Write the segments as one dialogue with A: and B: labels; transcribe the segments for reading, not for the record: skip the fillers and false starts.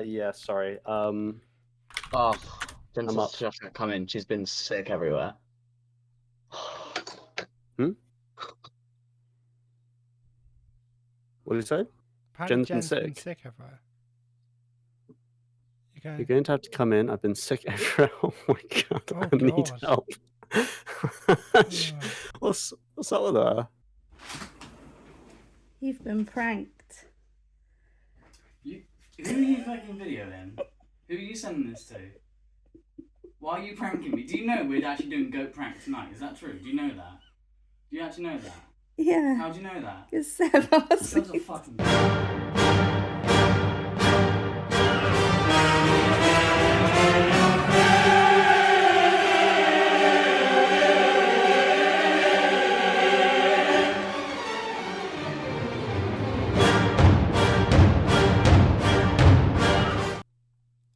A: Yeah, sorry.
B: Oh,
A: I'm
B: Jensen's
A: up.
B: just gonna come in. She's been sick everywhere.
A: What did you say?
C: Apparently
A: Jen's
C: Jen's been
A: sick.
C: sick everywhere.
A: You're going to have to come in. I've been sick everywhere. Oh my god,
C: Oh,
A: I need
C: God.
A: help. What's up with her?
D: You've been pranked.
E: Who are you fucking videoing? Who are you sending this to? Why are you pranking me? Do you know we're actually doing goat prank tonight? Is that true? Do you know that? Do you actually know that?
D: Yeah.
E: How do you know that?
D: Because Seb asked
E: Seb's a
D: me.
E: fucking...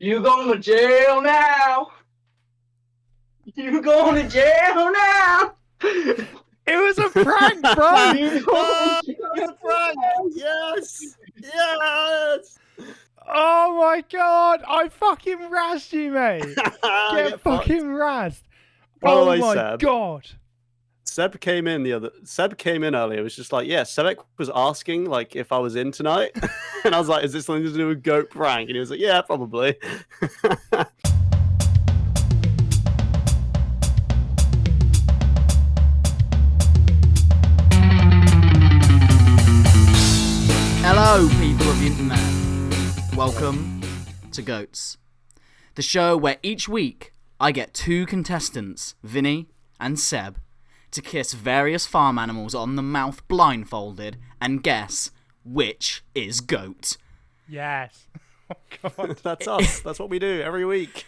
B: You going to jail now? You going to jail now?
C: It was a prank, bro!
B: You going to jail now?
A: Yes! Yes!
C: Oh my god! I fucking razzed you, mate!
A: fucked.
C: Get fucking razzed!
A: By the
C: Oh
A: way,
C: my
A: Seb.
C: god!
A: Seb came in earlier. It was just like, yeah, Sebek was asking like if I was in tonight. And I was like, is this something to do with goat prank? And he was like, yeah, probably.
E: Hello, people of the internet. Welcome to Goats, the show where each week I get two contestants, Vinny and Seb, to kiss various farm animals on the mouth blindfolded and guess which is goat.
C: Yes. Oh god.
A: That's us. That's what we do every week.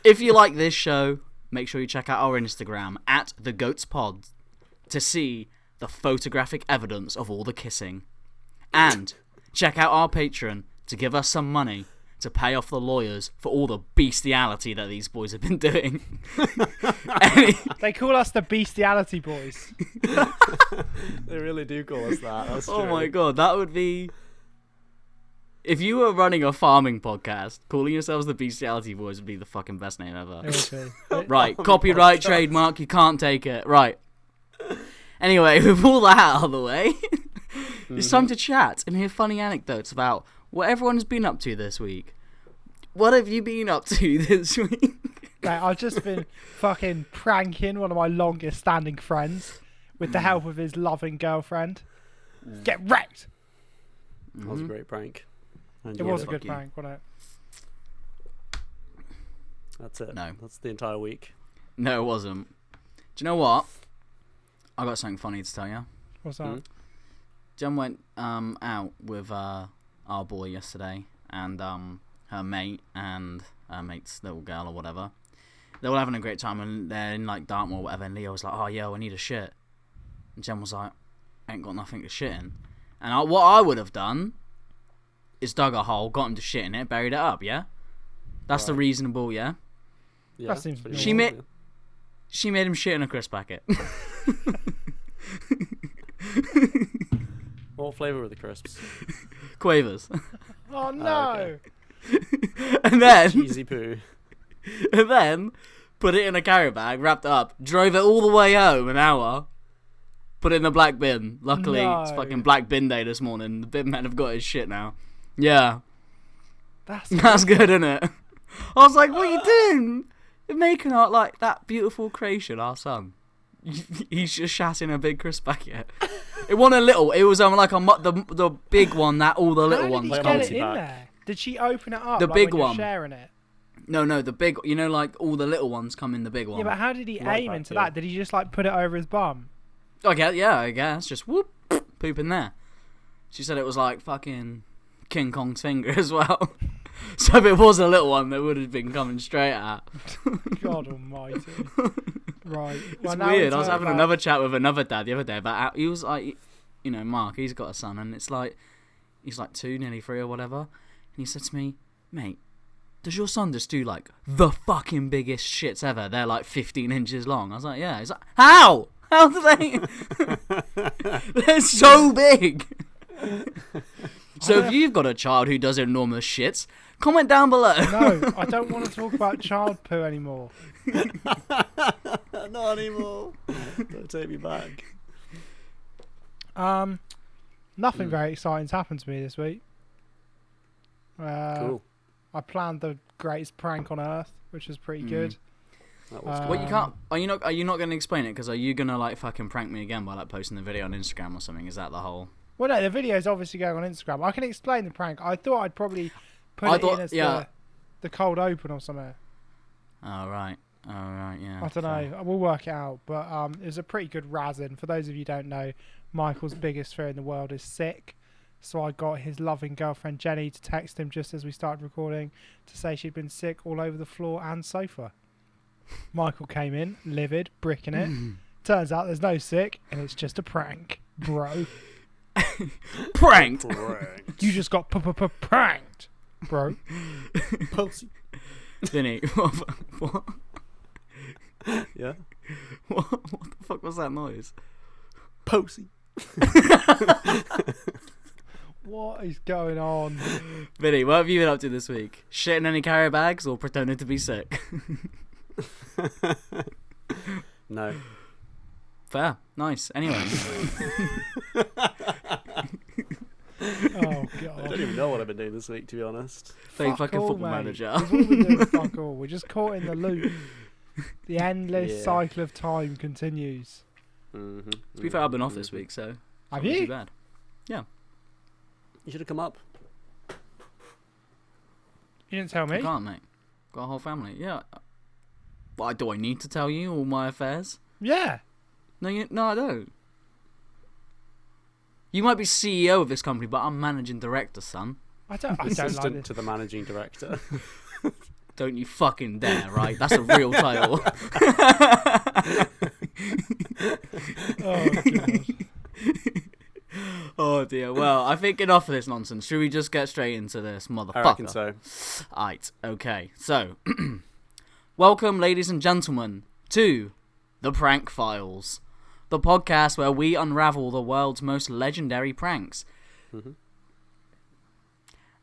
E: If you like this show, make sure you check out our Instagram at @thegoatspod to see the photographic evidence of all the kissing. And check out our Patreon to give us some money to pay off the lawyers for all the bestiality that these boys have been doing.
C: They call us the bestiality boys.
A: They really do call us that. That's
E: Oh
A: true.
E: my god, that would be... If you were running a farming podcast, calling yourselves the Bestiality Boys would be the fucking best name ever.
C: It would be.
E: Right,
A: Oh my
E: copyright,
A: God.
E: trademark, you can't take it. Right. Anyway, with all that out of the way, it's time to chat and hear funny anecdotes about what everyone has been up to this week. What have you been up to this week?
C: Right, I've just been fucking pranking one of my longest standing friends with the help of his loving girlfriend. Get wrecked!
A: That was a great prank. I
C: It
A: enjoyed
C: was a
E: fuck
C: good
E: you.
C: prank, wasn't it?
A: That's it.
E: No.
A: That's the entire week.
E: No, it wasn't. Do you know what? I got something funny to tell you.
C: What's that?
E: Jen went out with our boy yesterday and her mate and her mate's little girl or whatever. They were having a great time and they're in like Dartmoor or whatever, and Leo was like, oh yo, I need a shit. And Jen was like, I ain't got nothing to shit in. And what I would have done is dug a hole, got him to shit in it, buried it up, yeah? That's the
A: Right.
E: reasonable, yeah?
A: Yeah,
C: That seems
A: pretty
E: She
A: normal,
E: made- She made him shit in a crisp packet.
A: What flavour were the crisps?
E: Quavers.
C: Oh no!
A: okay.
E: And then...
A: Cheesy poo.
E: And then put it in a carry bag, wrapped it up, drove it all the way home, an hour, put it in the black bin. Luckily, it's
C: No.
E: fucking black bin day this morning. The bin man have got his shit now. Yeah, that's good, isn't it? I was like, what are you doing? You're making art like that beautiful creation, our son. He's just shat in a big crisp packet. It wasn't a little. It was like the big one that all the little
C: How did
E: ones
C: he
A: Like a
C: get
E: come
C: it
E: in.
C: in
A: multi-pack.
C: there? Did she open it up?
E: The
C: like
E: big
C: when you're
E: one.
C: sharing it?
E: No, the big. You know, like all the little ones come in the big one.
C: Yeah, but how did he
A: Right
C: aim
A: back,
C: into
A: yeah.
C: that? Did he just like put it over his bum?
E: I guess. Just whoop, poop in there. She said it was like fucking King Kong's finger as well. So if it was a little one, it would have been coming straight at.
C: God almighty. Right.
E: It's weird. I was having another chat with another dad the other day about how he was like, you know, Mark, he's got a son, and it's like, he's like 2, nearly 3 or whatever. And he said to me, mate, does your son just do like the fucking biggest shits ever? They're like 15 inches long. I was like, yeah. He's like, how? How do they? They're so big. So if you've got a child who does enormous shits, comment down below.
C: No, I don't want to talk about child poo anymore.
A: Not anymore. Don't take me back.
C: Nothing very exciting's happened to me this week.
A: Cool.
C: I planned the greatest prank on earth, which was pretty good.
A: That was
E: Well, you can't. Are you not going to explain it? Because are you going to like fucking prank me again by like posting the video on Instagram or something? Is that the whole?
C: Well, no, the video is obviously going on Instagram. I can explain the prank. I thought I'd probably put in as the cold open or something.
E: Oh right. Yeah.
C: I don't know. We'll work it out. But it was a pretty good razzing. For those of you who don't know, Michael's biggest fear in the world is sick. So I got his loving girlfriend Jenny to text him just as we started recording to say she'd been sick all over the floor and sofa. Michael came in, livid, bricking it. Turns out there's no sick, and it's just a prank, bro.
E: Pranked.
C: You just got pranked, bro.
A: Posy.
E: Vinny, what?
A: Yeah.
E: What the fuck was that noise?
A: Posy.
C: What is going on?
E: Vinny, what have you been up to this week? Shitting any carrier bags or pretending to be sick?
A: No.
E: Fair. Nice. Anyway.
C: Oh
A: I
C: god.
A: don't even know what I've been doing this week, to be honest.
E: Playing
C: Fuck
E: fucking
C: all,
E: football
C: mate.
E: manager.
C: We've all been doing fuck all. We're just caught in the loop. The endless
A: Yeah.
C: cycle of time continues.
A: Mm-hmm.
E: To be fair, I've been off this week, so
C: Have
E: not too
C: you?
E: bad.
A: You should have come up.
C: You didn't tell
E: I
C: me.
E: can't, mate. Got a whole family. Yeah. Why do I need to tell you all my affairs?
C: Yeah.
E: No, I don't. You might be CEO of this company, but I'm managing director, son.
C: I don't like
A: Assistant
C: this.
A: to the managing director.
E: Don't you fucking dare, right? That's a real title.
C: Oh god.
E: Oh dear. Well, I think enough of this nonsense. Should we just get straight into this, motherfucker?
A: I reckon so.
E: Right. Okay. So, welcome, ladies and gentlemen, to the Prank Files, the podcast where we unravel the world's most legendary pranks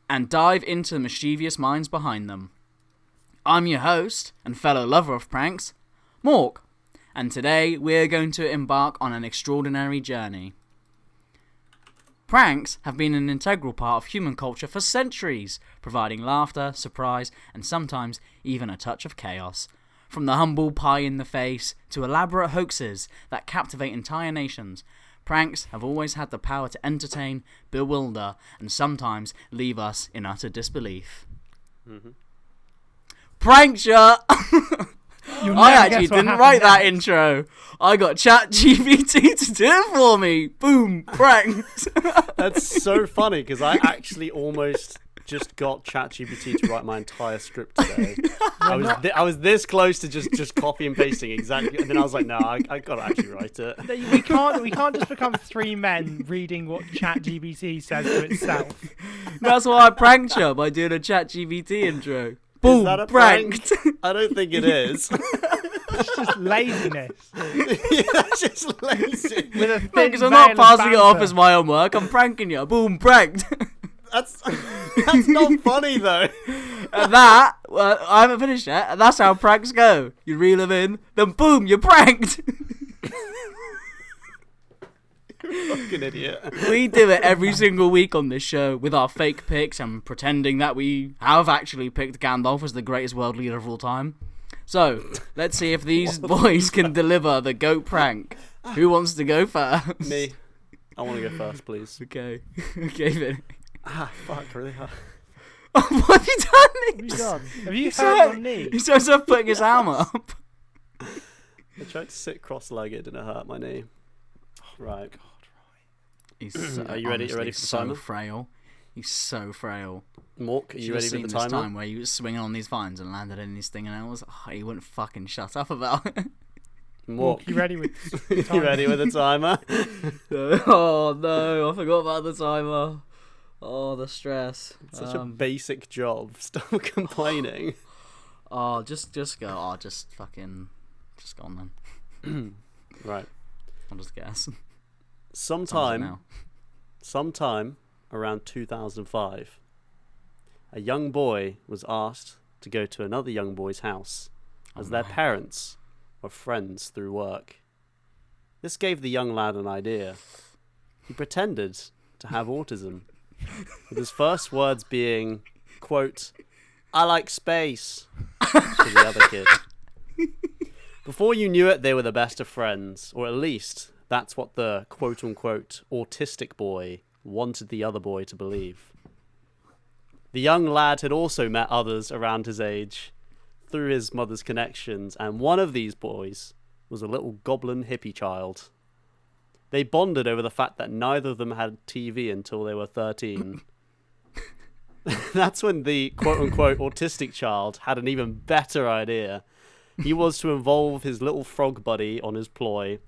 E: and dive into the mischievous minds behind them. I'm your host and fellow lover of pranks, Mork, and today we're going to embark on an extraordinary journey. Pranks have been an integral part of human culture for centuries, providing laughter, surprise, and sometimes even a touch of chaos. From the humble pie in the face to elaborate hoaxes that captivate entire nations, pranks have always had the power to entertain, bewilder, and sometimes leave us in utter disbelief. Prankster!
C: You'll
E: I
C: never
E: actually
C: guess what
E: didn't
C: happened
E: write that
C: next.
E: intro. I got ChatGPT to do it for me. Boom, pranked.
A: That's so funny because I actually almost just got ChatGPT to write my entire script today. I was this close to just copy and pasting exactly, and then I was like, no, I gotta actually write it.
C: We can't just become three men reading what ChatGPT says to itself.
E: That's why I pranked you by doing a ChatGPT intro. Boom,
A: Is that a
E: pranked.
A: prank? I don't think it is.
C: It's just laziness.
A: Yeah, that's just lazy.
C: With a thin
E: Because I'm not
C: veil of
E: passing it off
C: banter.
E: as my own work. I'm pranking you. Boom, pranked.
A: That's not funny though.
E: And that, well, I haven't finished yet. And that's how pranks go. You reel them in, then boom, you're pranked.
A: Fucking idiot.
E: We do it every single week on this show with our fake picks and pretending that we have actually picked Gandalf as the greatest world leader of all time. So, let's see if these boys can deliver the goat prank. Who wants to go first?
A: Me. I want to go first, please.
E: Okay. Okay, Vinny.
A: Fuck, really hard.
E: Oh, what have you done?
C: What have you done? Have you hurt your knee?
E: He's supposed to putting his arm up.
A: I tried to sit cross-legged and it hurt my knee. Right.
E: He's so,
A: Are you ready?
E: honestly
A: You ready for the
E: so
A: timer?
E: frail. He's so frail.
A: Mork, are you ready for the
E: this
A: timer?
E: time where he was swinging on these vines and landed in his thing, and I was, he wouldn't fucking shut up about it.
A: Mork,
C: You ready with
A: you ready with the timer?
E: Oh no, I forgot about the timer. Oh, the stress.
A: It's such a basic job. Stop complaining.
E: Oh, just go. Oh, just go on then.
A: Right.
E: I'll just guess.
A: Sometime around 2005, a young boy was asked to go to another young boy's house as their parents were friends through work. This gave the young lad an idea. He pretended to have autism, with his first words being, quote, "I like space," to the other kid. Before you knew it, they were the best of friends, or at least that's what the quote-unquote autistic boy wanted the other boy to believe. The young lad had also met others around his age through his mother's connections, and one of these boys was a little goblin hippie child. They bonded over the fact that neither of them had TV until they were 13. That's when the quote-unquote autistic child had an even better idea. He was to involve his little frog buddy on his ploy.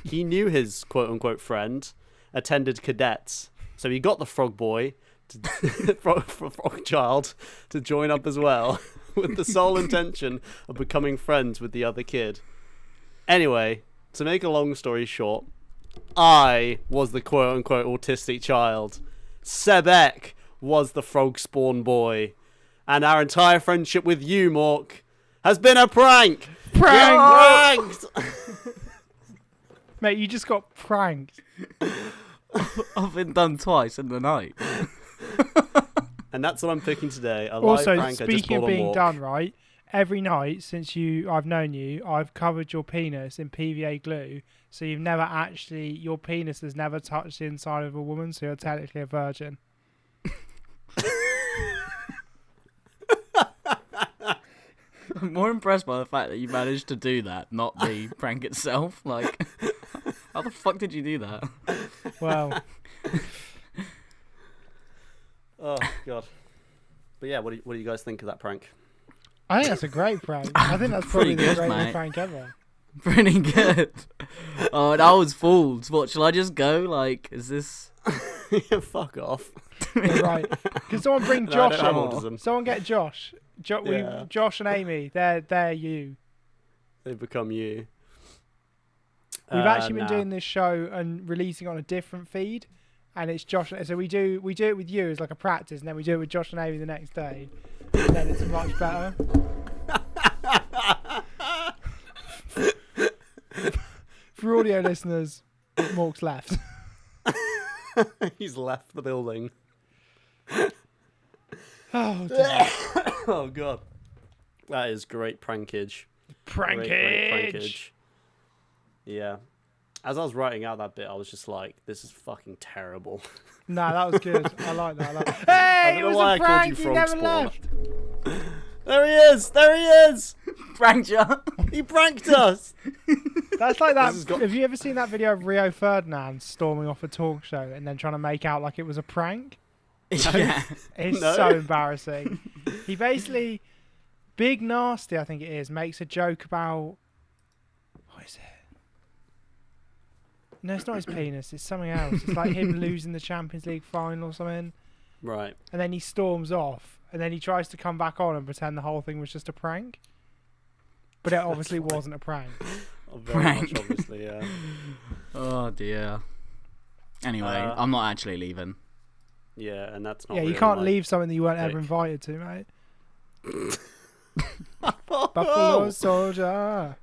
A: He knew his quote-unquote friend attended cadets, so he got the frog boy, frog child, to join up as well, with the sole intention of becoming friends with the other kid. Anyway, to make a long story short, I was the quote-unquote autistic child. Sebek was the frog spawn boy. And our entire friendship with you, Mork, has been a prank! Pranked!
C: Mate, you just got pranked.
E: I've been done twice in the night.
A: And that's what I'm picking today. A live
C: Also,
A: prank I just
C: speaking
A: pulled
C: of
A: on
C: being
A: Mork.
C: done, right? Every night since I've known you, I've covered your penis in PVA glue, so your penis has never touched the inside of a woman, so you're technically a virgin.
E: I'm more impressed by the fact that you managed to do that, not the prank itself. Like, how the fuck did you do that?
C: Well,
A: Oh, God. But yeah, what do you guys think of that prank?
C: I think that's a great prank. I think that's probably
E: Pretty
C: the
E: good,
C: greatest
E: mate.
C: prank ever.
E: Pretty good. Oh, and I was fooled. What, shall I just go? Like, is this...
A: Yeah, fuck off.
C: Yeah, right. Can someone bring
A: No, I
C: Josh
A: don't have
C: on?
A: autism.
C: Someone get Josh.
A: Yeah.
C: Josh and Amy, they're you.
A: They've become you.
C: We've actually been
A: nah.
C: doing this show and releasing on a different feed, and it's Josh. So we do it with you as like a practice, and then we do it with Josh and Amy the next day, and then it's much better. For audio listeners, Mork's left.
A: He's left the building.
C: Oh, dear.
A: Oh, God. That is great prankage. Great
C: Prankage.
A: Yeah. As I was writing out that bit, I was just like, this is fucking terrible.
C: Nah, that was good. I like that.
A: I
C: Hey,
A: don't
C: it
A: know
C: was
A: why
C: a
A: I called
C: prank.
A: you
C: He
A: frog
C: never
A: spawn.
C: left.
A: There he is! There he is!
E: Pranked you?
A: He pranked us!
C: That's like that.
A: This has got-
C: Have you ever seen that video of Rio Ferdinand storming off a talk show and then trying to make out like it was a prank?
E: Yeah.
C: It's
A: No.
C: so embarrassing. He basically, Big Nasty, I think it is, makes a joke about, what is it? No, it's not his penis. It's something else. It's like him losing the Champions League final or something.
A: Right.
C: And then he storms off. And then he tries to come back on and pretend the whole thing was just a prank. But it obviously wasn't a prank.
A: Oh, very
E: Prank.
A: much, obviously, yeah.
E: Oh, dear. Anyway, I'm not actually leaving.
A: Yeah, and that's not
C: Yeah, you
A: really
C: can't
A: my
C: leave something that you weren't ever
A: pick.
C: invited to, mate.
A: Oh,
C: Buffalo Soldier.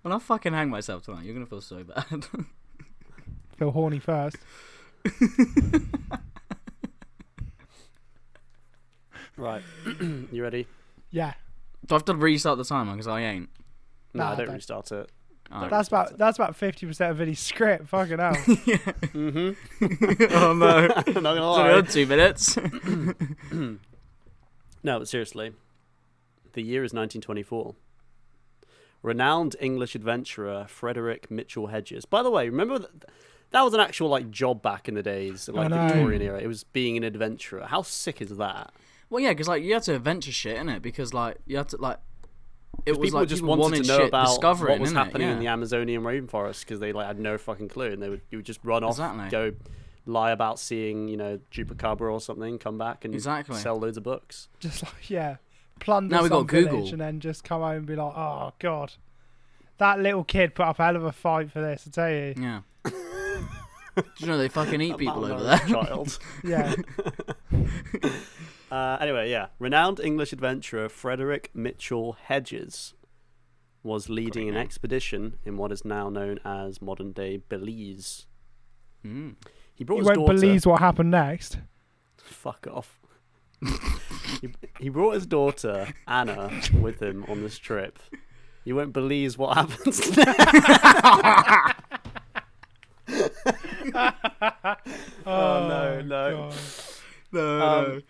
E: When I fucking hang myself tonight, you're going to feel so bad.
C: Feel horny first.
A: Right. You ready?
C: Yeah.
E: Do I have to restart the timer? Because I ain't.
A: No,
C: Nah,
A: don't
C: don't.
A: restart it.
E: Alright.
C: That's about 50% of Vinny's script. Fucking hell.
A: Mm-hmm.
E: Oh, no.
A: Not gonna
E: It's only
A: lie.
E: on 2 minutes.
A: No, but seriously. The year is 1924. Renowned English adventurer Frederick Mitchell Hedges. By the way, remember that was an actual like job back in the days, like
C: know.
A: Victorian era. It was being an adventurer. How sick is that?
E: Well, yeah, because like you had to adventure shit, innit? Because like you had to like it was
A: People
E: like
A: just
E: people
A: wanted to know
E: shit
A: about
E: discovering,
A: what was
E: innit?
A: happening
E: Yeah.
A: in the Amazonian rainforest because they like had no fucking clue, and you would just run off,
E: Exactly.
A: go lie about seeing chupacabra or something, come back and
E: Exactly.
A: sell loads of books.
C: Just like, yeah. Plunder
E: Now we got
C: some village
E: Google.
C: and then just come home and be like, oh, God. That little kid put up a hell of a fight for this, I tell you.
E: Yeah. Do you know they fucking eat people over there?
A: Child.
C: Yeah.
A: Anyway, yeah. Renowned English adventurer Frederick Mitchell Hedges was leading an expedition in what is now known as modern-day Belize. He brought
C: You
A: his
C: won't
A: daughter...
C: believe what happened next.
A: Fuck off. He brought his daughter, Anna, with him on this trip. You won't believe what happens next. Oh, no.
C: God.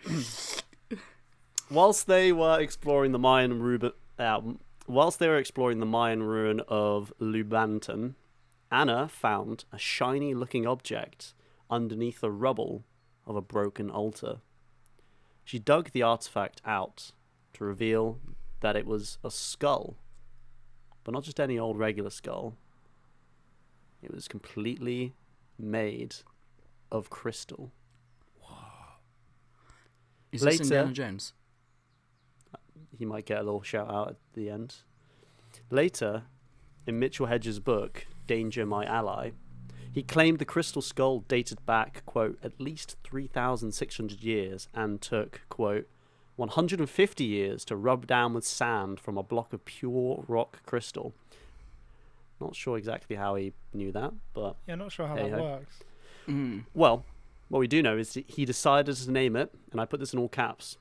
A: Whilst they were exploring the Mayan ruin of Lubanton, Anna found a shiny-looking object underneath the rubble of a broken altar. She dug the artifact out to reveal that it was a skull, but not just any old regular skull. It was completely made of crystal.
E: Is this Indiana Jones?
A: He might get a little shout out at the end. Later, in Mitchell Hedges' book, Danger My Ally, he claimed the crystal skull dated back, quote, at least 3,600 years and took, quote, 150 years to rub down with sand from a block of pure rock crystal. Not sure exactly how he knew that, but...
C: Yeah, not sure how
A: Hey
C: that
A: ho.
C: works.
A: Well, what we do know is he decided to name it, and I put this in all caps,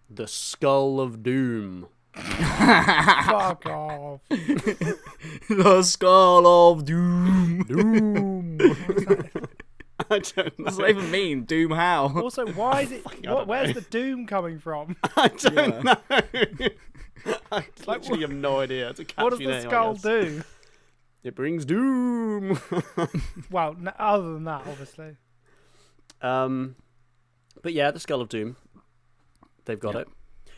A: the Skull of Doom.
C: Fuck off.
E: The Skull of Doom.
C: Doom.
A: I don't know.
E: What does that even mean? Doom how?
C: Also, why is it...
A: don't
C: where's
A: know.
C: the doom coming from?
A: I don't know. I
C: Like,
A: literally have no idea. It's a catchy
C: What does
A: name,
C: the
A: I
C: skull
A: guess.
C: do?
A: It brings doom.
C: Well, other than that, obviously.
A: But yeah, the Skull of Doom. They've got it.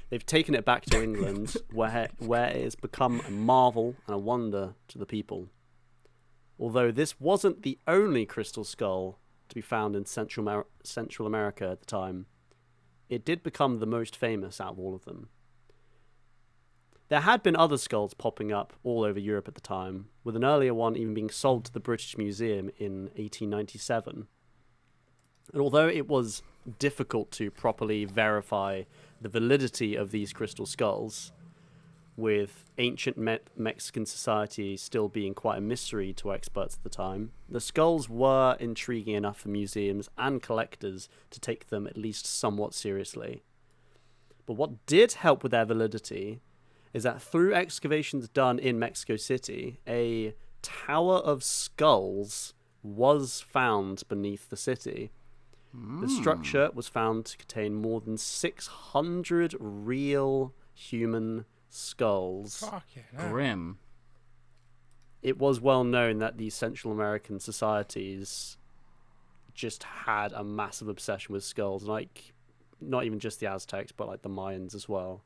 A: They've taken it back to England, where it has become a marvel and a wonder to the people. Although this wasn't the only crystal skull to be found in Central America at the time, it did become the most famous out of all of them. There had been other skulls popping up all over Europe at the time, with an earlier one even being sold to the British Museum in 1897. And although it was difficult to properly verify the validity of these crystal skulls, with ancient Mexican society still being quite a mystery to experts at the time, the skulls were intriguing enough for museums and collectors to take them at least somewhat seriously. But what did help with their validity is that through excavations done in Mexico City, a Tower of Skulls was found beneath the city. The structure was found to contain more than 600 real human skulls.
C: Fucking hell.
E: Grim.
A: It was well known that these Central American societies just had a massive obsession with skulls, like not even just the Aztecs, but like the Mayans as well.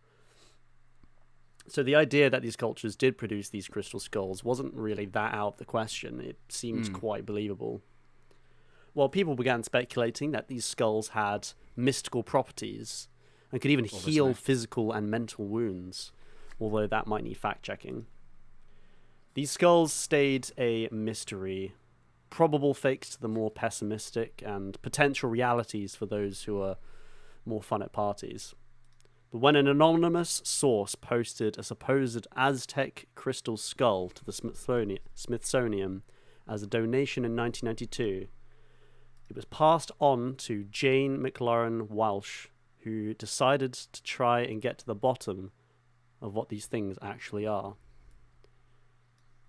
A: So the idea that these cultures did produce these crystal skulls wasn't really that out of the question. It seemed quite believable. Well, people began speculating that these skulls had mystical properties and could even heal physical and mental wounds, although that might need fact-checking. These skulls stayed a mystery, probable fakes to the more pessimistic, and potential realities for those who are more fun at parties. But when an anonymous source posted a supposed Aztec crystal skull to the Smithsonian as a donation in 1992, it was passed on to Jane McLaurin Walsh, who decided to try and get to the bottom of what these things actually are.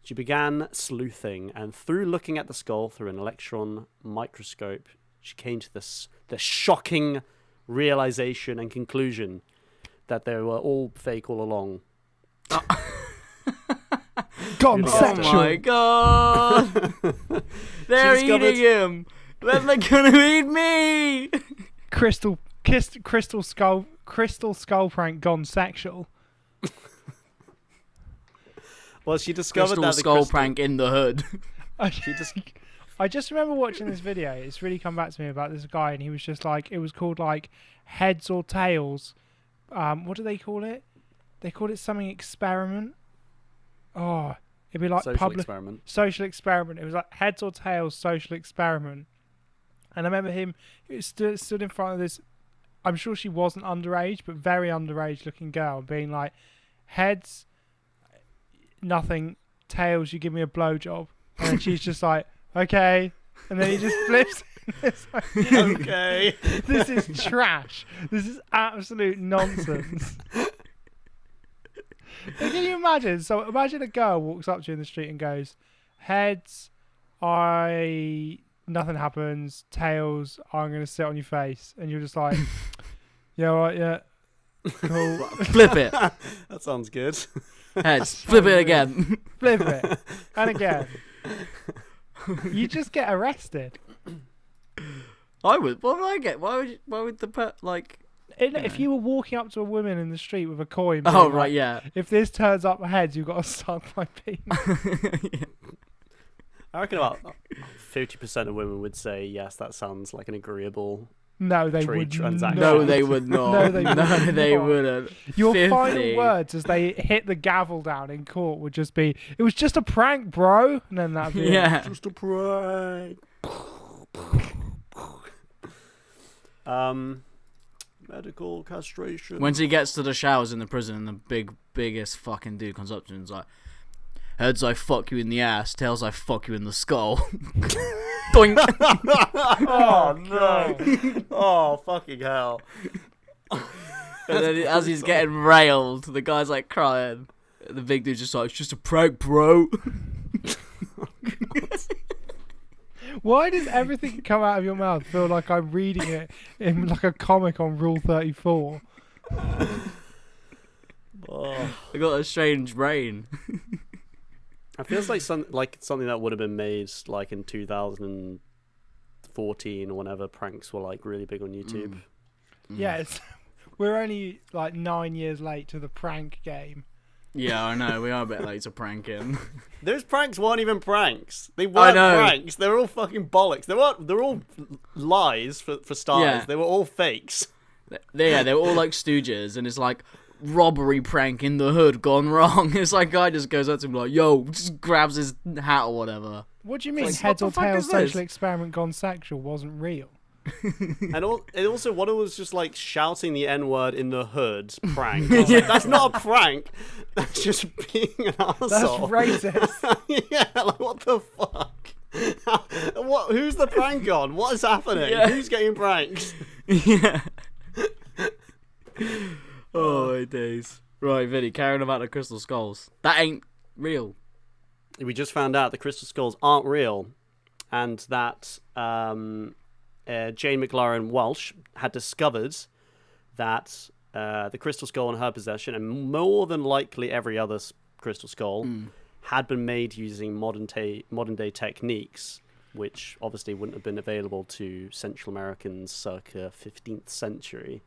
A: She began sleuthing, and through looking at the skull through an electron microscope, she came to the shocking realization and conclusion that they were all fake all along.
C: Gone
E: Oh
C: sexual.
E: my god! They're eating him! Then they're gonna eat me!
C: Crystal skull prank gone sexual.
A: Well, she discovered
E: Crystal
A: that the
E: skull
A: crystal...
E: prank in the hood.
C: I just remember watching this video. It's really come back to me about this guy, and he was just like, it was called like Heads or Tails. What do they call it? They called it something experiment. Oh, it'd be like
A: Social experiment.
C: social experiment. It was like Heads or Tails social experiment. And I remember him stood in front of this, I'm sure she wasn't underage, but very underage looking girl, and being like, heads, nothing, tails, you give me a blowjob. And then she's just like, okay. And then he just flips. It's like,
A: Okay.
C: this is trash. This is absolute nonsense. Can you imagine? So imagine a girl walks up to you in the street and goes, heads, nothing happens. Tails, I'm going to sit on your face. And you're just like, yeah, all right, yeah. Cool.
E: Flip it.
A: That sounds good.
E: Heads. Flip it again.
C: Flip it. And again. You just get arrested.
E: I would. What would I get? Why would the
C: If you were walking up to a woman in the street with a coin.
E: Oh,
C: being
E: right,
C: like,
E: yeah.
C: If this turns up heads, you've got to suck my penis.
E: Yeah.
A: I reckon about 50% of women would say, yes, that sounds like an agreeable
C: No, they
A: trade
C: would
A: transaction.
C: not.
E: No, they would not.
C: No, they would
E: they
C: not.
E: wouldn't.
C: Your
E: 50.
C: final words as they hit the gavel down in court would just be, it was just a prank, bro. And then that'd be it.
E: Yeah.
A: Just a prank. Medical castration.
E: When he gets to the showers in the prison and the biggest fucking dude comes up to him and is like, heads, I fuck you in the ass. Tails, I fuck you in the skull. Doink.
A: Oh, no. Oh, fucking hell.
E: And then as he's getting railed, the guy's like crying. The big dude's just like, it's just a prank, bro.
C: Why does everything come out of your mouth feel like I'm reading it in like a comic on Rule 34?
A: Oh.
E: I got a strange brain.
A: It feels like something that would have been made like in 2014 or whenever pranks were like really big on YouTube.
C: Yeah, we're only like 9 years late to the prank game.
E: Yeah, I know. We are a bit late to pranking.
A: Those pranks weren't even pranks. They weren't
E: know.
A: pranks. They were all fucking bollocks. They're all lies for starters.
E: Yeah.
A: They were all fakes.
E: They were all like stooges, and it's like robbery prank in the hood gone wrong. It's like guy just goes up to him like, yo, just grabs his hat or whatever.
C: What do you mean
E: Like,
C: heads
E: what
C: or
E: the fuck
C: tails
E: is this?
C: social experiment gone sexual wasn't real?
A: And also one was just like shouting the N-word in the hood prank. I was like, that's not a prank. That's just being an arsehole.
C: That's racist.
A: Yeah, like what the fuck? Who's the prank on? What is happening?
E: Yeah.
A: Who's getting pranked?
E: Yeah. Oh, my days. Right, Vinny, carrying about the crystal skulls. That ain't real.
A: We just found out the crystal skulls aren't real, and that Jane McLaren Welsh had discovered that the crystal skull in her possession, and more than likely every other crystal skull, had been made using modern day techniques, which obviously wouldn't have been available to Central Americans circa 15th century.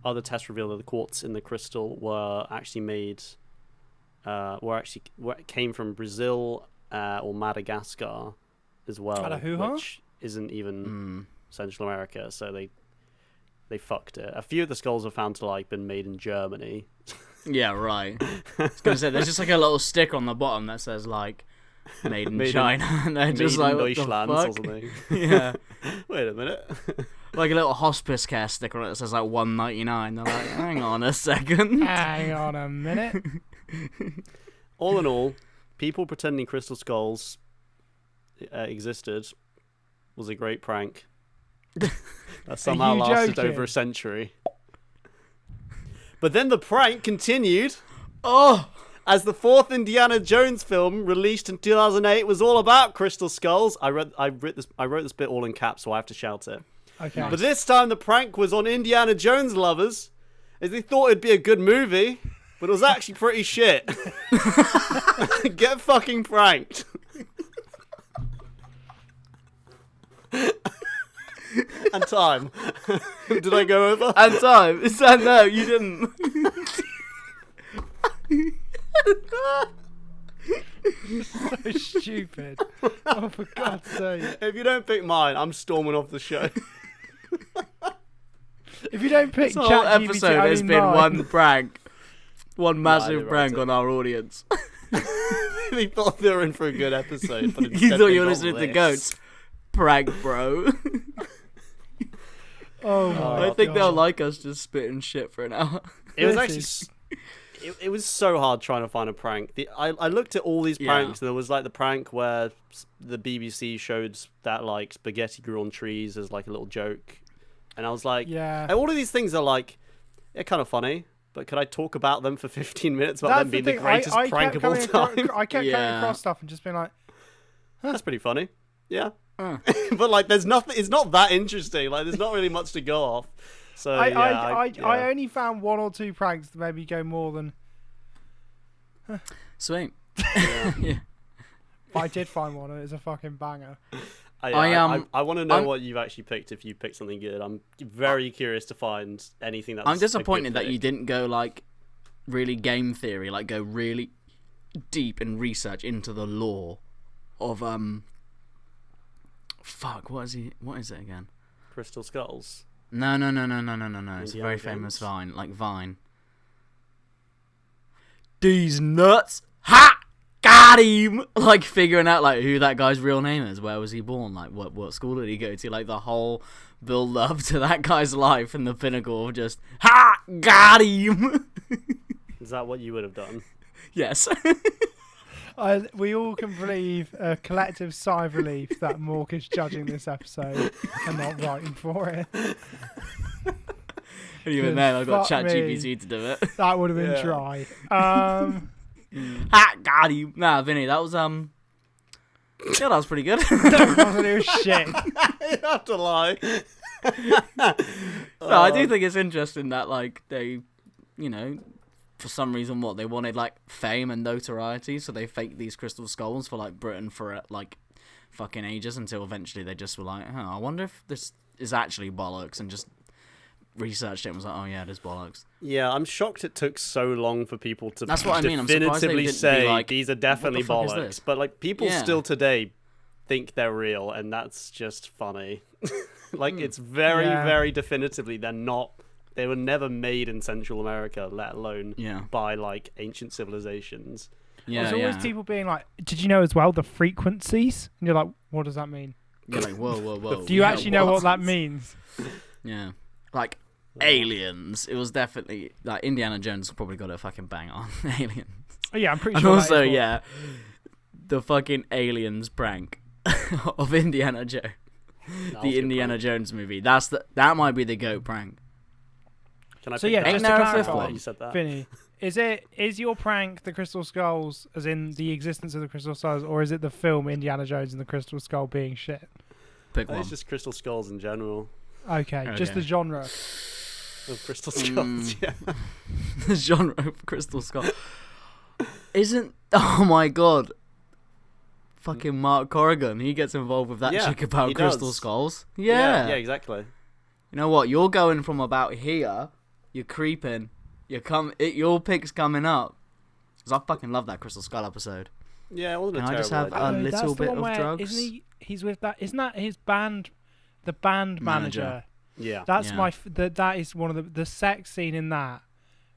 A: Other tests revealed that the quartz in the crystal were actually made, came from Brazil or Madagascar as well, which isn't even Central America. So they fucked it. A few of the skulls are found to like been made in Germany.
E: Yeah, right. I was gonna say there's just like a little stick on the bottom that says like made in China, and they're just like what the
A: Deutschland or
E: fuck?
A: something.
E: Yeah.
A: Wait a minute.
E: Like a little hospice care sticker on it that says like $1.99. They're like, hang on a second.
C: Hang on a minute.
A: All in all, people pretending crystal skulls existed was a great prank that somehow
C: you
A: lasted
C: joking?
A: over a century. But then the prank continued.
E: Oh,
A: As the fourth Indiana Jones film, released in 2008, was all about crystal skulls. I wrote this bit all in caps, so I have to shout it.
C: Okay.
A: But this time the prank was on Indiana Jones lovers, as they thought it'd be a good movie, but it was actually pretty shit. Get fucking pranked. And time. Did I go over?
E: and time. It's that no, you didn't.
C: So stupid. Oh, for God's sake.
A: If you don't pick mine, I'm storming off the show.
C: If you don't pick
E: This whole
C: ChatGPT,
E: episode
C: I
E: has
C: mean
E: been
C: mine.
E: one prank. One massive
A: right,
E: prank
A: right.
E: on our audience.
A: They thought they were in for a good episode. But
E: You
A: instead
E: thought
A: they
E: you were
A: got
E: listening to
A: this.
E: goats. prank, bro.
C: Oh my
E: I think
C: God.
E: they'll like us just spitting shit for an hour.
A: It was
C: This
A: actually.
C: is-
A: It was so hard trying to find a prank. I looked at all these pranks. And there was like the prank where the BBC showed that like spaghetti grew on trees as like a little joke, and I was like,
C: Yeah.
A: all of these things are like, they're kind of funny, but could I talk about them for 15 minutes about them being the
C: thing.
A: greatest prank
C: kept
A: of all
C: coming
A: time?
C: I kept coming
E: Yeah.
C: across stuff and just being like,
A: That's pretty funny. Yeah,
E: Uh.
A: but like, there's nothing. It's not that interesting. Like, there's not really much to go off. So
C: I only found one or two pranks that made me go more than.
E: Sweet.
A: Yeah.
E: Yeah.
C: But I did find one, and it's a fucking banger.
A: I want to know
E: I'm-
A: what you've actually picked. If you picked something good, I'm very curious to find anything that's.
E: I'm
A: a good
E: disappointed that you
A: pick.
E: didn't go like really game theory, like go really deep in research into the lore of fuck, what is it again?
A: Crystal Skulls.
E: No. It's a very
A: Indiana
E: famous
A: Jones?
E: Vine. These nuts, ha, got him. Like figuring out like who that guy's real name is, where was he born, like what school did he go to, like the whole build up to that guy's life and the pinnacle of just ha, got him.
A: Is that what you would have done?
E: Yes.
C: We all can breathe a collective sigh of relief that Mork is judging this episode and not writing for it.
E: And even then, I've got
C: Fuck me.
E: ChatGPT to do it.
C: That would have been
A: Yeah.
C: dry.
E: Ha, got him. Nah, Vinny, that was yeah, that was pretty good.
C: Wasn't it shit?
A: You have to lie.
E: No, I do think it's interesting that like they, you know, for some reason they wanted like fame and notoriety, so they faked these crystal skulls for like Britain for like fucking ages until eventually they just were like, I wonder if this is actually bollocks, and just researched it and was like, oh yeah, it is bollocks.
A: Yeah, I'm shocked it took so long for people to
E: That's what I mean, I'm surprised they
A: definitively
E: didn't be
A: say
E: like,
A: these are definitely
E: "What the fuck is
A: bollocks.
E: this?"
A: But like people
E: Yeah.
A: still today think they're real, and that's just funny. Like it's very,
C: Yeah.
A: very definitively they're not. They were never made in Central America, let alone
E: Yeah.
A: by like ancient civilizations.
E: Yeah,
C: There's always
E: yeah.
C: people being like, did you know as well the frequencies? And you're like, what does that mean?
E: You're like, whoa.
C: Do you
E: Yeah,
C: actually know what that means?
E: Yeah. Like, aliens. It was definitely, like, Indiana Jones probably got it fucking bang on. Aliens.
C: Oh, yeah, I'm pretty
E: And
C: sure.
E: also,
C: that is what-
E: yeah, the fucking aliens prank of Indiana Jones.
A: That was
E: The
A: your
E: Indiana
A: prank.
E: Jones movie. That might be the GOAT prank.
A: Can I
C: So
A: pick
C: yeah,
A: that?
C: just to
E: Ain't there a fifth
C: clarify,
E: one?
A: You said that.
C: Vinny, is your prank the Crystal Skulls, as in the existence of the Crystal Skulls, or is it the film Indiana Jones and the Crystal Skull being shit?
E: Pick
A: I think
E: one.
A: it's just Crystal Skulls in general.
C: Okay, just
E: Okay.
C: the genre.
A: Of Crystal Skulls, yeah.
E: The genre of Crystal Skull. Isn't... Oh my god. Fucking Mark Corrigan. He gets involved with that
A: Yeah,
E: chick about
A: he
E: Crystal
A: does.
E: Skulls.
A: Yeah, exactly.
E: You know what? You're going from about here. You're creeping. Your pick's coming up. Because I fucking love that Crystal Skull episode.
A: Yeah, it wasn't
E: Can
A: a
E: I
A: terrible
E: just have
A: idea.
E: a
C: Oh, that's
E: little
C: the
E: bit
C: one
E: of
C: where,
E: drugs?
C: He's with that. Isn't that his band? The band manager.
E: Manager.
A: Yeah.
C: That's
E: Yeah.
C: my. That is one of the sex scene in that,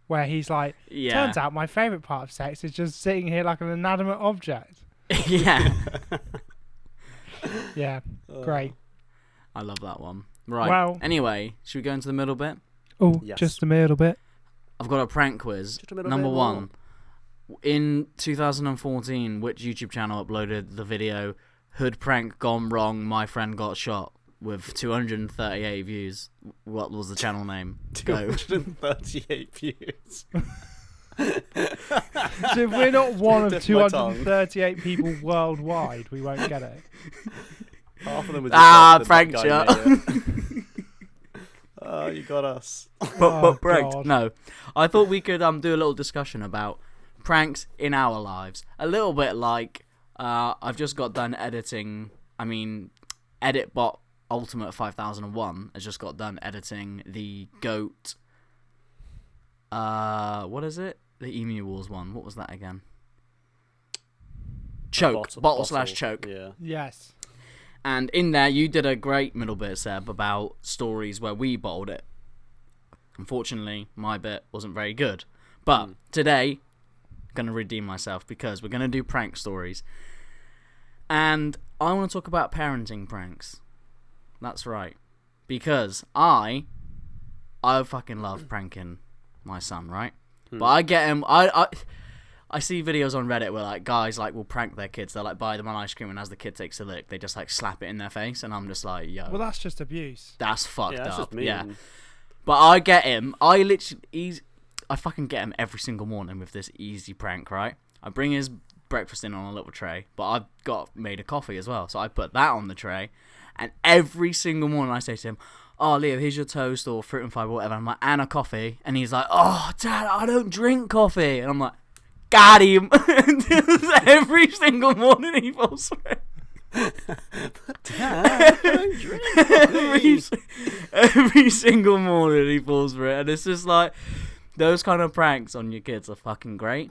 C: where he's like.
E: Yeah.
C: Turns out my favorite part of sex is just sitting here like an inanimate object.
E: Yeah.
C: Yeah, great.
E: I love that one. Right.
C: Well-
E: Anyway, should we go into the middle bit?
C: Oh,
A: Yes.
C: just a little bit.
E: I've got a prank quiz.
A: Just a little
E: Number
A: bit
E: one. In 2014, which YouTube channel uploaded the video "Hood Prank Gone Wrong, My Friend Got Shot" with 238 views? What was the channel name? Go.
A: 238 views.
C: So if we're not one of
A: Tip my tongue.
C: 238 people worldwide, we won't get it.
A: Half of them were just
E: Ah,
A: like, the
E: pranked
A: guy
E: ya.
A: made it. Oh, you got us.
C: Oh,
E: Pranked.
C: God.
E: No, I thought we could do a little discussion about pranks in our lives. A little bit like I've just got done editing. I mean, EditBot Ultimate 5001 has just got done editing the GOAT. What is it? The Emu Wars one. What was that again? Choke. Bottle slash choke.
A: Yeah.
C: Yes.
E: And in there, you did a great middle bit, Seb, about stories where we bottled it. Unfortunately, my bit wasn't very good. But today, I'm going to redeem myself because we're going to do prank stories. And I want to talk about parenting pranks. That's right. Because I fucking love pranking my son, right? But I get him. I see videos on Reddit where like guys like will prank their kids. They'll like buy them an ice cream, and as the kid takes a lick, they just like slap it in their face, and I'm just like, yo.
C: Well, that's just abuse.
E: That's fucked
A: Yeah, that's
E: up.
A: just mean.
E: Yeah. But I get him. I fucking get him every single morning with this easy prank, right? I bring his breakfast in on a little tray, but I've made a coffee as well, so I put that on the tray, and every single morning I say to him, "Oh, Leo, here's your toast or fruit and fibre, whatever." I'm like, "And a coffee," and he's like, "Oh, Dad, I don't drink coffee," and I'm like, "Got him!" Every single morning he falls for it.
A: Dad, don't drink coffee.
E: every single morning he falls for it, and it's just like those kind of pranks on your kids are fucking great.